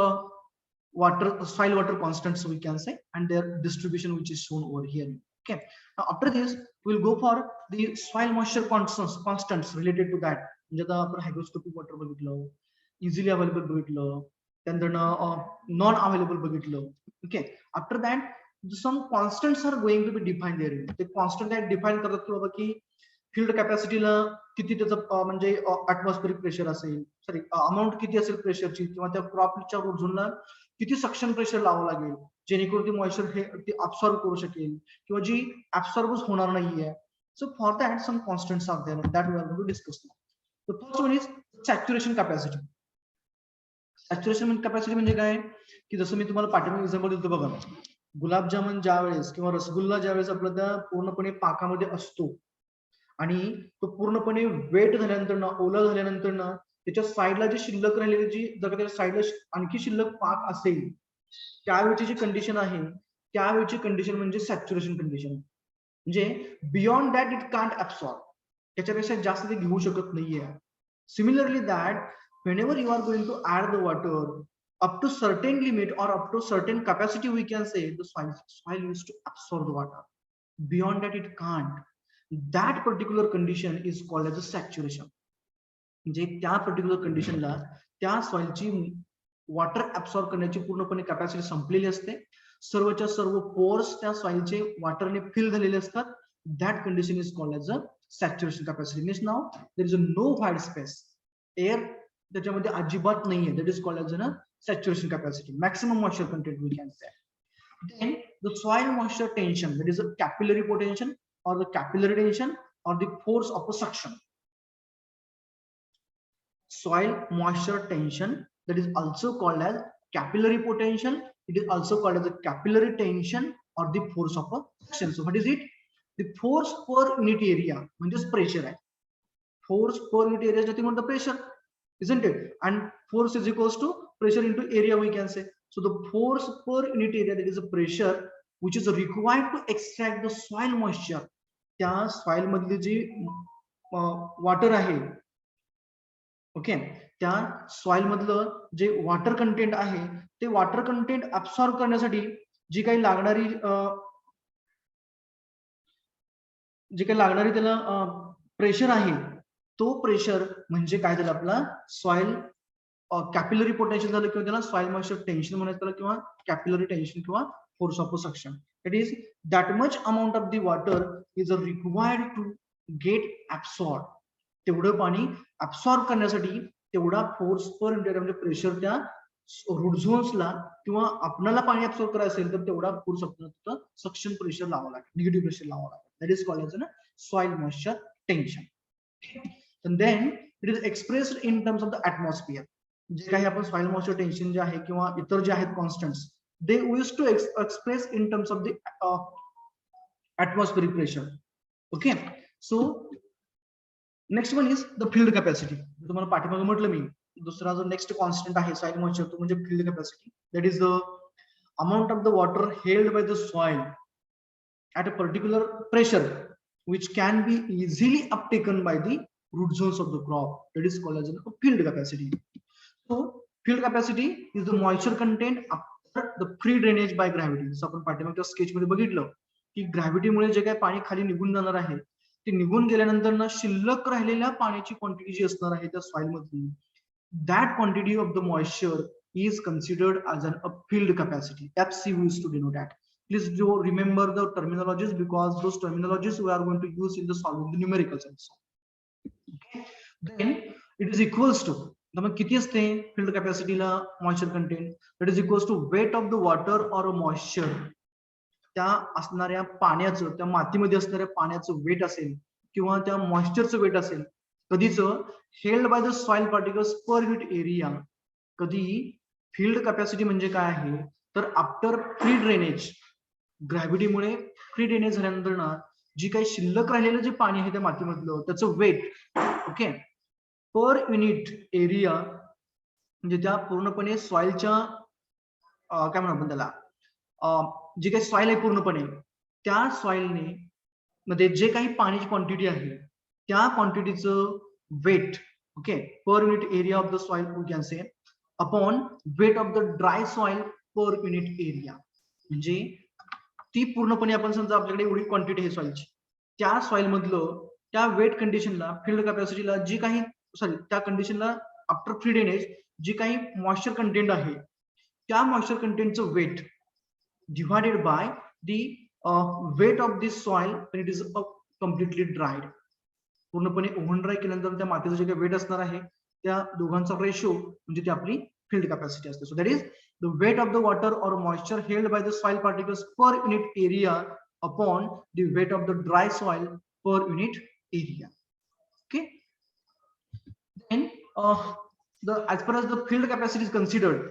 water, soil water constants, we can say, and their distribution which is shown over here. Okay, now after this we'll go for the soil moisture constants related to that. म्हणजे आता आपण hygroscopic water बघितलं, easily available बघितलं, त्यानंतर non available बघितलं. Okay, after that some constants are going to be defined there. ते constant काय define करतात की बाबा की फील्ड कॅपॅसिटीला किती त्याचं म्हणजे ऍटमॉस्फेरिक प्रेशर असेल, सॉरी अमाऊंट किती असेल प्रेशरची, किंवा त्या क्रॉपच्या रूट झोनला किती सक्शन प्रेशर लावावं लागेल जेणेकरून ती मॉइश्चर हे ती ऍब्सॉर्ब करू शकेल किंवा जी ऍब्सॉर्बच होणार नाहीये. So for that some constants are there that we are going to discuss now. The first one is saturation capacity. Saturation capacity म्हणजे काय की जसं मी तुम्हाला पाठीमागे एक्झाम्पल दिलं बघा, गुलाबजामुन ज्या वेळेस किंवा रसगुल्ला ज्यावेळेस आपला त्या पूर्णपणे पाकामध्ये असतो आणि तो पूर्णपणे वेट झाल्यानंतर ना, ओला झाल्यानंतर ना, त्याच्या साईडला जी शिल्लक राहिलेली जी जर त्याच्या साईडला आणखी शिल्लक पाक असेल त्यावेळची जी कंडिशन आहे त्यावेळची कंडिशन म्हणजे सॅच्युरेशन कंडिशन. म्हणजे beyond that it can't absorb, त्याच्यापेक्षा जास्त ते घेऊ शकत नाहीये. Similarly that whenever you are going to add the water up to certain limit or up to certain capacity, we can say the soil used to absorb the water. Beyond that it can't. That particular condition is called as a saturation. म्हणजे त्या particular कंडिशनला त्या सॉइलची water absorb करण्याची पूर्णपणे capacity संपलेली असते. सर्वच्या सर्व pores त्या सॉइलचे वॉटरने fill झालेले असतात. That condition is called as a saturation capacity. Means now there is a no white space, air त्याच्यामध्ये अजिबात नाहीये. That is called as a saturation capacity, maximum moisture content we can say. Then the soil moisture tension, that is a capillary potential or the capillary tension or the force of a suction. Soil moisture tension, that is also called as capillary potential. It is also called as a capillary tension or the force of a suction. So what is it? The force per unit area म्हणजे pressure आहे. Force per unit area is nothing but the pressure, isn't it? And force is equals to pressure into area, we can say. So the force per unit area, that is a pressure which is required to extract the soil moisture. त्या soil मधली जी water आहे, okay, त्या soil मधलं जे water content आहे ते water content absorb करण्यासाठी जी काही लागणारी त्याला प्रेशर आहे, तो प्रेशर म्हणजे काय झालं आपला सॉइल कॅपिलरी पोटेन्शियल झालं, किंवा त्याला सॉइल मॉइश्चर टेन्शन म्हणायचं त्याला, किंवा कॅपिलरी टेन्शन किंवा force of suction. It is that much amount of the water is required to get absorb. तेवढं पाणी ऍब्सॉर्ब करण्यासाठी तेवढा फोर्स पर म्हणजे प्रेशर त्या रूट झोन्सला किंवा आपल्याला पाणी ऍब्सॉर्ब करायचं असेल तर तेवढा फोर्स आपल्याला सक्शन प्रेशर लावावं लागेल, निगेटिव्ह प्रेशर लावावं लागेल. That is called as soil moisture tension. And then it is expressed in terms of the atmosphere. जे काही आपण सॉइल मॉइश्चर टेन्शन जे आहे किंवा इतर जे आहेत constants, they use to express in terms of the atmospheric pressure. Okay, so next one is the field capacity. तुम्हाला पाठीमागे म्हटलं मी, दुसरा जो नेक्स्ट कॉन्स्टंट आहे सॉइल मॉइश्चर तो म्हणजे field capacity. That is the amount of the water held by the soil at a particular pressure which can be easily uptaken by the root zones of the crop. That is called as a field capacity. So field capacity is the moisture content after the free drainage by gravity. जसं आपण पाठीमागच्या sketch मध्ये बघितलं की ग्रॅव्हिटीमुळे जे काही पाणी खाली निघून जाणार आहे ते निघून गेल्यानंतर ना शिल्लक राहिलेल्या पाण्याची क्वांटिटी जी असणार आहे त्या सॉइल मधली, that quantity of the moisture is considered as a field capacity. FC we used to denote that. Please do remember the terminologies because those terminologies we are going to use in the solving the numericals also. Okay, then it is equals to, मग किती असते field capacity La moisture content? That is equals to weight of the water or moisture. त्या असणाऱ्या पाण्याचं, त्या मातीमध्ये असणाऱ्या पाण्याचं wait असेल किंवा त्या मॉइश्चरचं वेट असेल कधीच held by the soil particles per unit area. कधी फील्ड कॅपॅसिटी म्हणजे काय आहे तर आफ्टर फ्री ड्रेनेज, ग्रॅव्हिटीमुळे फ्री ड्रेनेज झाल्यानंतर ना जी काही शिल्लक राहिलेलं जे पाणी आहे त्या मातीमधलं त्याचं weight, okay, per unit area, म्हणजे त्या पूर्णपणे सॉइलच्या काय म्हणतो आपण त्याला, जी काही सॉइल आहे पूर्णपणे त्या सॉइलने मध्ये जे काही पाण्याची क्वांटिटी आहे त्या क्वांटिटीचं weight, okay, per unit area of the soil we can say upon weight of the dry soil per unit area. म्हणजे ती पूर्णपणे आपण समजा आपल्याकडे एवढी क्वांटिटी आहे सॉइलची, त्या सॉइल मधलं त्या वेट कंडिशनला, फील्ड कॅपॅसिटीला जी काही त्या कंडिशनला आफ्टर फ्री ड्रेनेज जी काही मॉइश्चर कंटेंट आहे त्या मॉइश्चर कंटेंटचं weight divided by the weight of this soil when it is completely dried. पूर्णपणे ओव्हन ड्राय केल्यानंतर त्या मातीचं जे काही वेट असणार आहे त्या दोघांचा रेशो म्हणजे ती आपली फील्ड कॅपॅसिटी असते. सो that is the wait of the water or moisture held by the soil particles per unit area upon the wait of the dry soil per unit area. Okay, then as far as the field capacity is considered,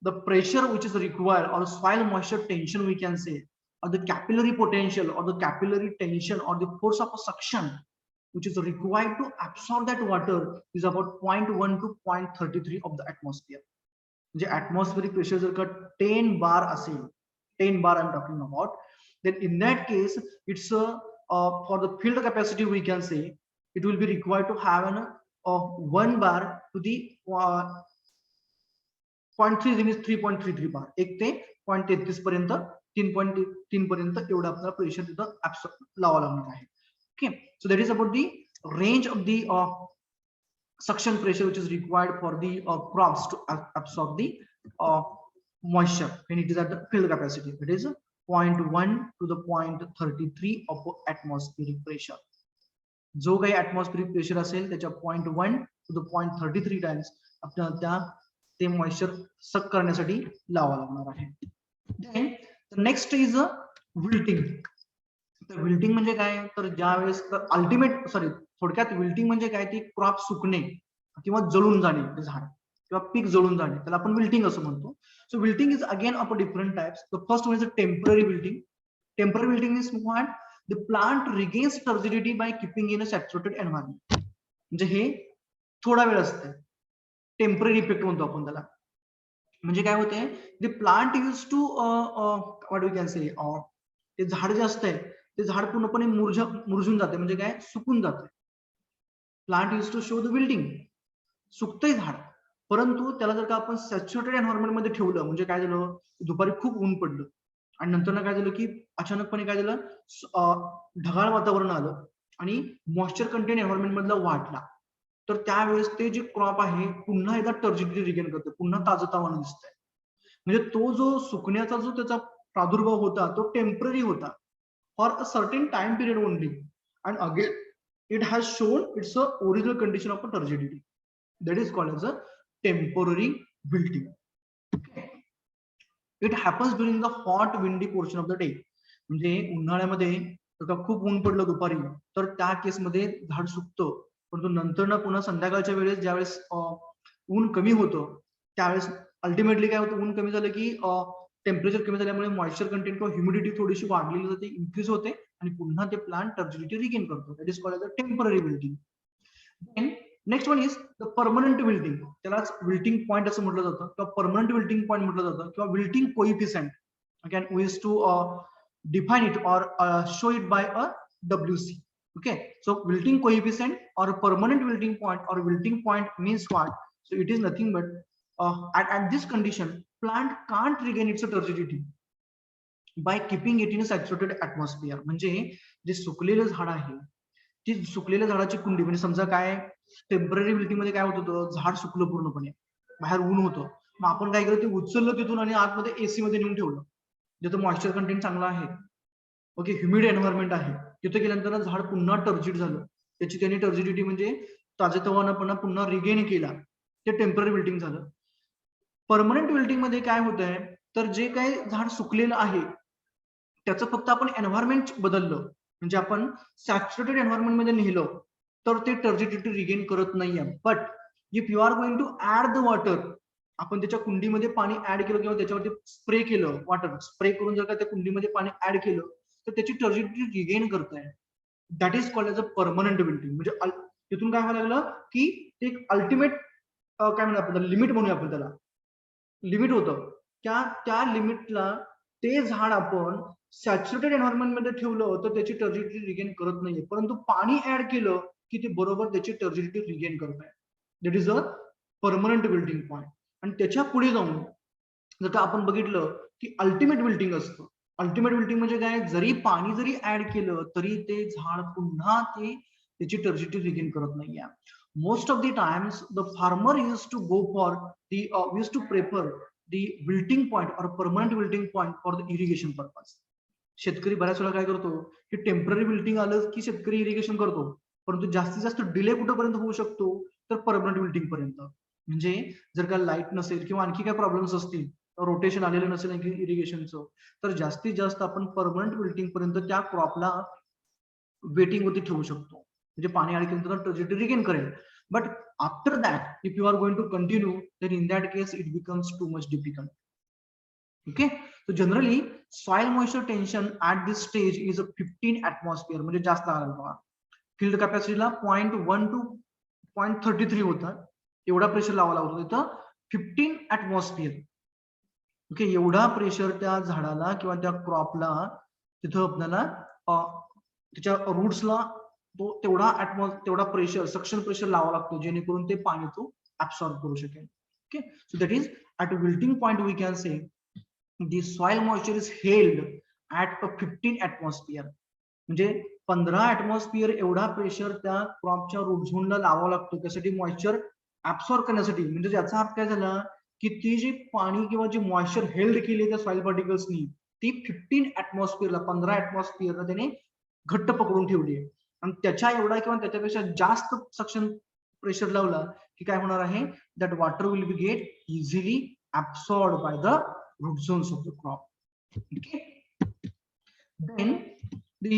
the pressure which is required or soil moisture tension we can say, or the capillary potential or the capillary tension or the force of suction which is required to absorb that water is about 0.1 to 0.33 of the atmosphere. म्हणजे atmospheric pressure जर का 10 bar असेल, 10 bar I'm talking about, then in that case it's a for the field capacity we can say it will be required to have an 1 bar to the 0.3 means 3.33 bar 1 ते 0.33 पर्यंत 3.3 पर्यंत एवढा आपल्याला pressure तिथं लावावं लागणार आहे. Okay, so that is about the range of the suction pressure which is required for the crops to absorb the moisture when it is at the field capacity. It is 0.1 to the 0.33 of atmospheric pressure. जो काही atmospheric pressure असेल त्याच्या 0.1 to the 0.33 times आपल्याला ते moisture सक करण्यासाठी लावावं लागणार आहे. Then the next is wilting. तर विल्टिंग म्हणजे काय, तर ज्या वेळेस अल्टिमेट थोडक्यात विल्टिंग म्हणजे काय, ती क्रॉप सुकणे किंवा जळून जाणे, ते झाड किंवा पीक जळून जाणे, त्याला आपण विल्टिंग असं म्हणतो. So wilting is again of different types. The first one is temporary wilting. Temporary wilting is what, the plant regains turgidity by keeping in a saturated environment. म्हणजे हे थोडा वेळ असते, टेम्पररी इफेक्ट म्हणतो आपण त्याला. म्हणजे काय होते, the plant use to what we can say, ते झाड जे असते ते झाड पूर्णपणे मुरझून जाते, म्हणजे काय, सुकून जाते. Plant use to show the wilting, सुकतंय झाड. परंतु त्याला जर का आपण सॅच्युरेटेड एन्व्हायरमेंट मध्ये ठेवलं, म्हणजे काय झालं, दुपारी खूप ऊन पडलं आणि नंतर काय झालं की अचानकपणे काय झालं, ढगाळ वातावरण आलं आणि मॉइश्चर कंटेंट एन्व्हायरमेंट मधला वाढला, तर त्यावेळेस ते जे क्रॉप आहे पुन्हा एकदा टर्जिडिटी रिगेन करते, पुन्हा ताजतवानं दिसतंय. म्हणजे तो जो सुकण्याचा जो त्याचा प्रादुर्भाव होता तो टेम्पररी होता, for a certain time period only, and again it has shown its original condition of a turgidity. That is called as a temporary wilting. Okay. It happens during the hot windy portion of the day. म्हणजे उन्हाळ्यामध्ये जर खूप ऊन पडलं दुपारी तर त्या केसमध्ये झाड सुकतं, परंतु नंतर ना पुन्हा संध्याकाळच्या वेळेस ज्यावेळेस ऊन कमी होतं त्यावेळेस अल्टिमेटली काय होतं, ऊन कमी झालं की टेम्परेचर कमी झाल्यामुळे मॉइश्चर कंटेंट किंवा ह्युमिडिटी थोडीशी वाढलेली जाते, इन्क्रीज होते आणि पुन्हा ते प्लांट टर्जिडिटी रिगेन करतो. That is called as a temporary wilting. Then next one is the permanent wilting. त्यालाच विल्टिंग पॉइंट असं म्हटलं जातं किंवा परमनंट विल्टिंग पॉइंट म्हटलं जातं किंवा wilting coefficient. Again we use to define it or show it by a WC. Okay, so wilting coefficient or permanent wilting point or wilting point means what? So it is nothing but at this condition plant can't regain its turgidity by keeping it in a saturated atmosphere. म्हणजे जे सुकलेलं झाड आहे, ती सुकलेल्या झाडाची कुंडी, म्हणजे समजा काय temporary wilting मध्ये काय होत होतं, झाड सुकलं पूर्णपणे, बाहेर ऊन होतं, मग आपण काय केलं, ते उचललं तिथून आणि आतमध्ये एसी मध्ये नेऊन ठेवलं, जिथं मॉइश्चर कंटेंट चांगला आहे, ओके, ह्युमिड एन्व्हायरमेंट आहे, तिथे गेल्यानंतर झाड पुन्हा टर्जिड झालं, त्याची त्यांनी टर्जिडिटी म्हणजे ताजेतवानापणा पुन्हा रिगेन केला, ते टेम्पररी विल्टिंग झालं. परमनंट विल्टिंग मध्ये काय होत आहे, तर जे काही झाड सुकलेलं आहे त्याचं फक्त आपण एन्व्हायरमेंट बदललं, म्हणजे आपण सॅच्युरेटेड एन्व्हायरमेंट मध्ये नेलं तर ते टर्जिडिटी रिगेन करत नाहीये. But if you are going to add the water, आपण त्याच्या कुंडीमध्ये पाणी ऍड केलं किंवा त्याच्यावरती स्प्रे केलं, वॉटर स्प्रे करून जर का त्या कुंडीमध्ये पाणी ऍड केलं तर त्याची टर्जिडिटी रिगेन करताय. That is called as a permanent wilting. म्हणजे तिथून काय व्हायला लागलं की ते एक अल्टिमेट काय म्हणूया आपण लिमिट म्हणूया, आपण त्याला लिमिट होतं, त्या लिमिटला ते झाड आपण सॅच्युरेटेड एन्व्हायरमेंट मध्ये ठेवलं तर त्याची टर्जिडिटी रिगेन करत नाहीये, परंतु पाणी ऍड केलं की ते बरोबर त्याची टर्जिडिटी रिगेन करत आहे. That is a permanent wilting point. आणि त्याच्या पुढे जाऊन जर का आपण बघितलं की अल्टिमेट विल्टिंग असतं. अल्टिमेट विल्टिंग म्हणजे काय, जरी पाणी जरी ऍड केलं तरी ते झाड पुन्हा त्याची टर्जिडिटी रिगेन करत नाहीये. Most of the times the farmer use to go for use to prefer the wilting point or permanent wilting point for the irrigation purpose. शेतकरी बऱ्याच वेळा काय करतो की टेम्पररी विल्टिंग आलं की शेतकरी इरिगेशन करतो, परंतु जास्तीत जास्त डिले कुठपर्यंत होऊ शकतो, तर परमनंट विल्टिंग पर्यंत. म्हणजे जर का लाईट नसेल किंवा आणखी काय प्रॉब्लेम्स असतील, रोटेशन आलेलं नसेल इरिगेशनचं, तर जास्तीत जास्त आपण परमनंट विल्टिंग पर्यंत त्या क्रॉपला वेटिंग वरती ठेवू शकतो, म्हणजे पाणी ऍड केल्यानंतर टर्जिडिटी रिगेन करेल. But after that if you are going to continue then in that case it becomes too much difficult. Okay, so generally soil moisture tension at this stage is 15 atmosphere, म्हणजे जास्त आलं बघा. Field कॅपॅसिटीला 0.1 to 0.33 होता, एवढा pressure लावायला होतो तिथं 15 atmosphere. Okay, एवढा प्रेशर त्या झाडाला किंवा त्या क्रॉपला तिथं आपल्याला त्याच्या रूट्सला तो तेवढा प्रेशर, सक्शन प्रेशर लावा लागतो, जेणेकरून ते पाणी तो ऍब्सॉर्ब करू शकेल. Okay, so that is at wilting point we can say the soil moisture is held at a 15 atmosphere. म्हणजे 15 atmosphere एवढा प्रेशर त्या क्रॉपच्या रूट झोनला लावावा लागतो त्यासाठी, मॉइश्चर ऍब्सॉर्ब करण्यासाठी. म्हणजे याचा अर्थ काय झाला की ती जी पाणी किंवा जी मॉइश्चर हेल्ड केली त्या सॉइल पार्टिकल्सनी ती 15 atmosphere 15 atmosphere ला त्याने घट्ट पकडून ठेवली आहे. आणि त्याच्या एवढा किंवा त्याच्यापेक्षा जास्त सक्शन प्रेशर लावला की काय होणार आहे, that water will be get easily absorb by the root zones of the crop. Okay, then the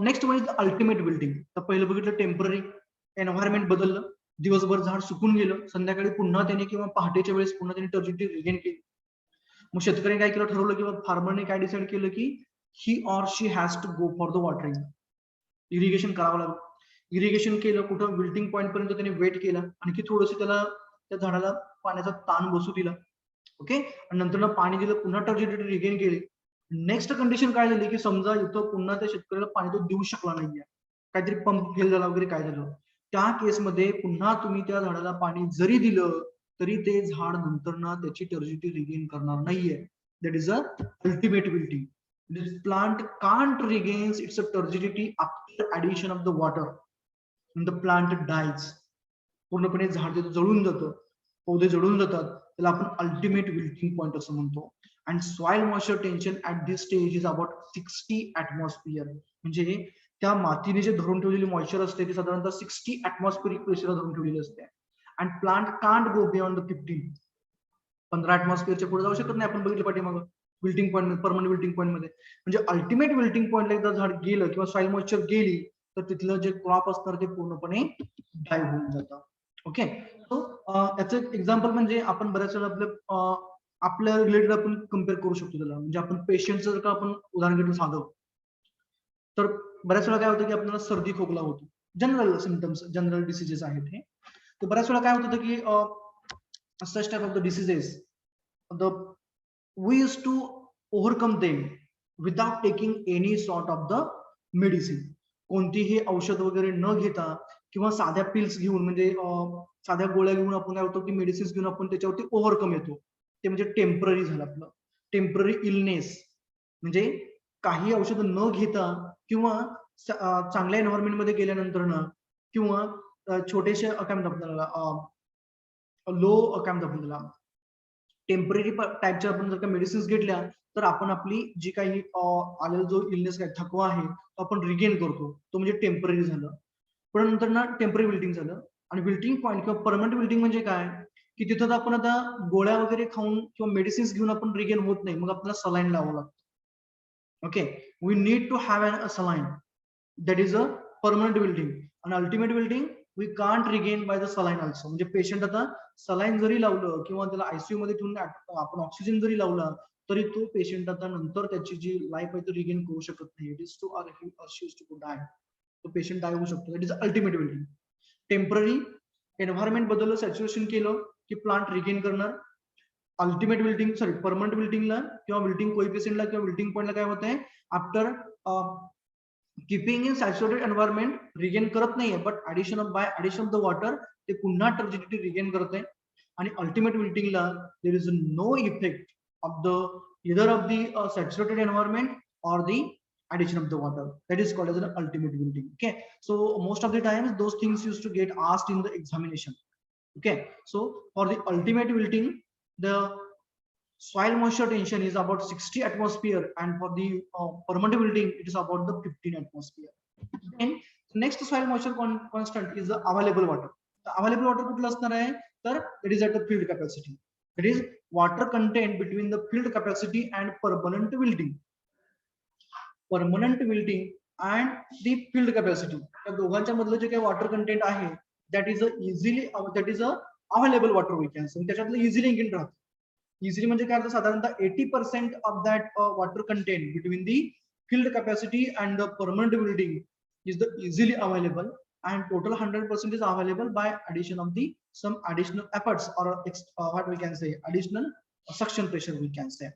next one is the ultimate wilting. तर पहिलं बघितलं टेम्पररी, एन्व्हायरमेंट बदललं, दिवसभर झाड सुकून गेलं, संध्याकाळी पुन्हा त्याने किंवा पहाटेच्या वेळेस पुन्हा त्याने टर्जिडिटी रिगेन केली. मग शेतकऱ्याने काय केलं, ठरवलं किंवा फार्मरने काय डिसाइड केलं की he or she has to go for the watering, irrigation करावं लागलं. इरिगेशन केलं, कुठं विल्टिंग पॉइंट पर्यंत त्याने वेट केला, आणखी थोडस त्याला त्या झाडाला पाण्याचा ताण बसू दिला. ओके, आणि नंतर पाणी दिलं, पुन्हा टर्जिडिटी रिगेन केली. नेक्स्ट कंडिशन काय झाली की समजा इथं पुन्हा त्या शेतकऱ्याला पाणी तो देऊ शकला नाहीये, काहीतरी पंप फेल झाला वगैरे काय झालं, त्या केसमध्ये पुन्हा तुम्ही त्या झाडाला पाणी जरी दिलं तरी ते झाड नंतर ना त्याची टर्जिडिटी रिगेन करणार नाहीये. That is a ultimate wilting. This plant can't regain its turgidity after addition of the water and the plant dies. पूर्णपणे झाड ते जळून जातं, पौधे जळून जातात, त्याला आपण अल्टिमेट विल्टिंग पॉइंट असं म्हणतो. And soil moisture tension at this stage is about 60 atmosphere. म्हणजे त्या मातीने जे धरून ठेवलेली मॉइश्चर असते ती साधारणतः 60 atmospheric प्रेशर धरून ठेवलेली असते. And plant can't go beyond the 15 atmosphereच्या पुढे जाऊ शकत नाही. आपण बघितलं पाठीमागं wilting point, permanent wilting point मध्ये. म्हणजे अल्टिमेट विल्टिंग पॉइंटला एकदा झाड गेलं किंवा सॉइल मॉइश्चर गेली तर तिथलं जे क्रॉप असणार ते पूर्णपणे डाय होऊन जातं. ओके, सो याचं एक एक्झाम्पल म्हणजे आपण बऱ्याच वेळा आपल्या रिलेटेड आपण कम्पेअर करू शकतो त्याला. म्हणजे आपण पेशंटचं जर का आपण उदाहरण घेतलं साधं, तर बऱ्याच वेळा काय होतं की आपल्याला सर्दी खोकला होतो, जनरल सिम्पटम्स, जनरल डिसीजेस आहेत हे. तर बऱ्याच वेळा काय होतं की such type of the diseases, we used to overcome them without taking any sort of the medicine. कोणतीही औषध वगैरे न घेता किंवा साध्या पिल्स घेऊन, म्हणजे साध्या गोळ्या घेऊन आपण काय होतो की मेडिसिन्स घेऊन आपण त्याच्यावरती ओव्हरकम येतो. ते म्हणजे टेम्पररी झालं आपलं, टेम्पररी इलनेस. म्हणजे काही औषध न घेता किंवा चांगल्या एन्व्हायरमेंट मध्ये गेल्यानंतर ना, किंवा छोटेसे काय म्हणतात आपल्याला लो काय म्हणतात आपण त्याला टेम्पररी टाईपच्या आपण जर का मेडिसिन्स घेतल्या तर आपण आपली जी काही आलेला जो इलनेस आहे, थकवा आहे, तो आपण रिगेन करतो. तो म्हणजे टेम्पररी झालं. पण नंतर ना टेम्पररी विल्टिंग झालं. आणि विल्टिंग पॉइंट किंवा परमनंट विल्टिंग म्हणजे काय की तिथं आपण आता गोळ्या वगैरे खाऊन किंवा मेडिसिन्स घेऊन आपण रिगेन होत नाही, मग आपल्याला सलाईन लावावं लागतं. Okay, we need to have a saline. That is a permanent wilting. आणि ultimate wilting we can't regain by the saline also. म्हणजे पेशंट आता सलाईन जरी लावलं किंवा त्याला आयसीयू मध्ये ठेवून आपण ऑक्सिजन जरी लावला तरी तो पेशंट आता नंतर त्याची जी लाईफ आहे ती रिगेन करू शकत नाही. It is to die. तो पेशंट डाय होऊ शकतो. That is ultimate wilting. Temporary environment बदललं, सॅच्युरेशन केलं की प्लांट रिगेन करणार. अल्टिमेट विल्टिंग परमनंट विल्टिंगला किंवा विल्टिंग कोएफिशियंटला किंवा विल्टिंग पॉइंटला काय होत आहे, after keeping in saturated environment regain करत नाहीये, but by addition of the water ते पुन्हा टर्जिडिटी रिगेन करते. आणि अल्टिमेट विल्टिंगला there is no effect of the either of the saturated environment or the addition of the water. That is called as an ultimate wilting. Okay, so most of the times those things used to get asked in the examination. Okay, so for the ultimate wilting, the soil moisture tension is about 60 atmosphere, and for the permanent wilting it is about the 15 atmosphere. Then next soil moisture constant is the available water. The available water कुठलं असणार आहे तर it is at the field capacity. It is water content between the field capacity and permanent wilting. Permanent wilting and the field capacity, या दोघांच्या मधलं जे काही water content आहे that is a available water we can say. त्याच्यातलं easily इंगिन राहतं. Easily म्हणजे काय होतं, साधारणतः 80% of that water content between the field capacity and the permanent wilting is the easily available, and total 100% is available by addition of the some additional efforts or what we can say additional suction pressure we can say.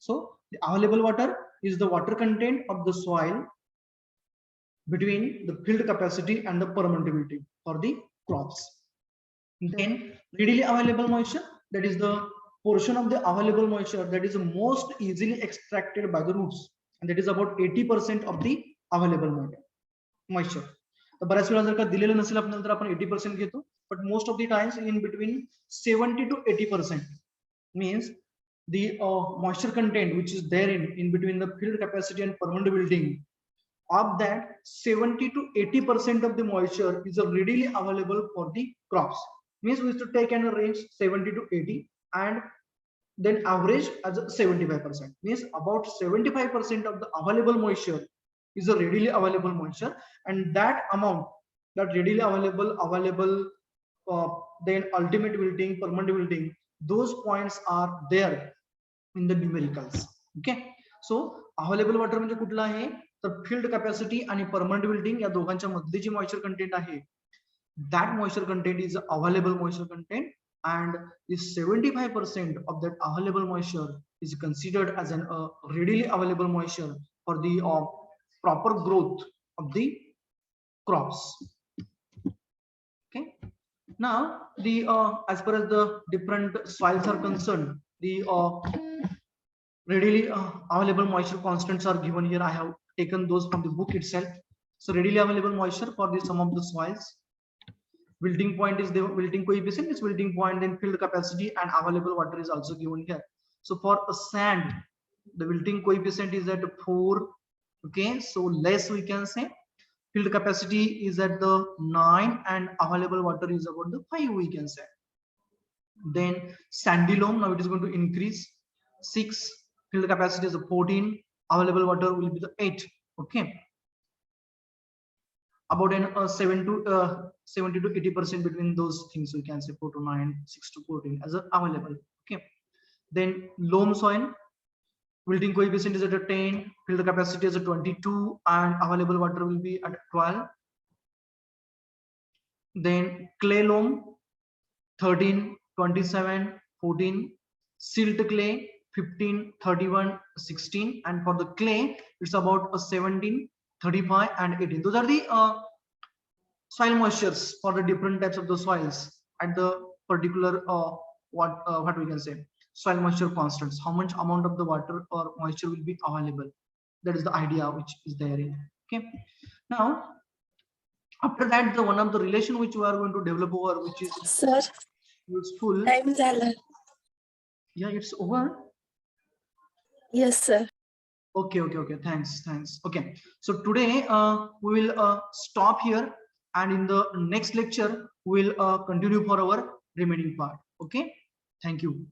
So the available water is the water content of the soil between the field capacity and the permeability for the crops. Then readily available moisture, that is the portion of the available moisture that is most easily extracted by the roots, and that is about 80% of the available moisture. तर बऱ्याच वेळा जर का दिलेलं नसेल आपल्याला तर आपण 80% घेतो, but most of the times in between 70 to 80% means the moisture content which is there in between the field capacity and permeability. Of that, 70 to 80% of the moisture is readily available for the crops. Means we have to take an range 70 to 80 and then average as 75%. Means about 75% of the available moisture is a readily available moisture, and that amount, that readily available then ultimate wilting, permanent wilting, those points are there in the numericals. Okay, so available water म्हणजे कुठला आहे तर field capacity आणि permanent wilting या दोघांच्या मधली जी moisture content आहे, that moisture content is available moisture content, and if 75% of that available moisture is considered as an readily available moisture for the proper growth of the crops. Okay, now the as far as the different soils are concerned, the readily available moisture constants are given here. I have taken those from the book itself. So readily available moisture for the some of the soils. Wilting point is the wilting coefficient is wilting point, then field capacity and available water is also given here. So for a sand, the wilting coefficient is at 4. Okay, so less we can say. Field capacity is at the 9 and available water is about the 5 we can say. Then sandy loam, now it is going to increase 6, field capacity is 14, available water will be the 8. Okay, about an 70 to 80% between those things we can say 4 to 9, 6 to 14 as available. Okay, then loam soil, wilting coefficient is at a 10, field capacity is a 22, and available water will be at 12. Then clay loam 13, 27, 14, silt clay 15, 31, 16, and for the clay it's about a 17, 35, and 18. Those are the soil moistures for the different types of the soils at the particular what we can say soil moisture constants, how much amount of the water or moisture will be available. That is the idea which is there in. Okay, now after that, the one of the relation which we are going to develop over, which is sir useful. Time झाला. Yeah, it's over. Yes sir. Okay, thanks. Okay, so today we will stop here, and in the next lecture we will continue for our remaining part. Okay, thank you.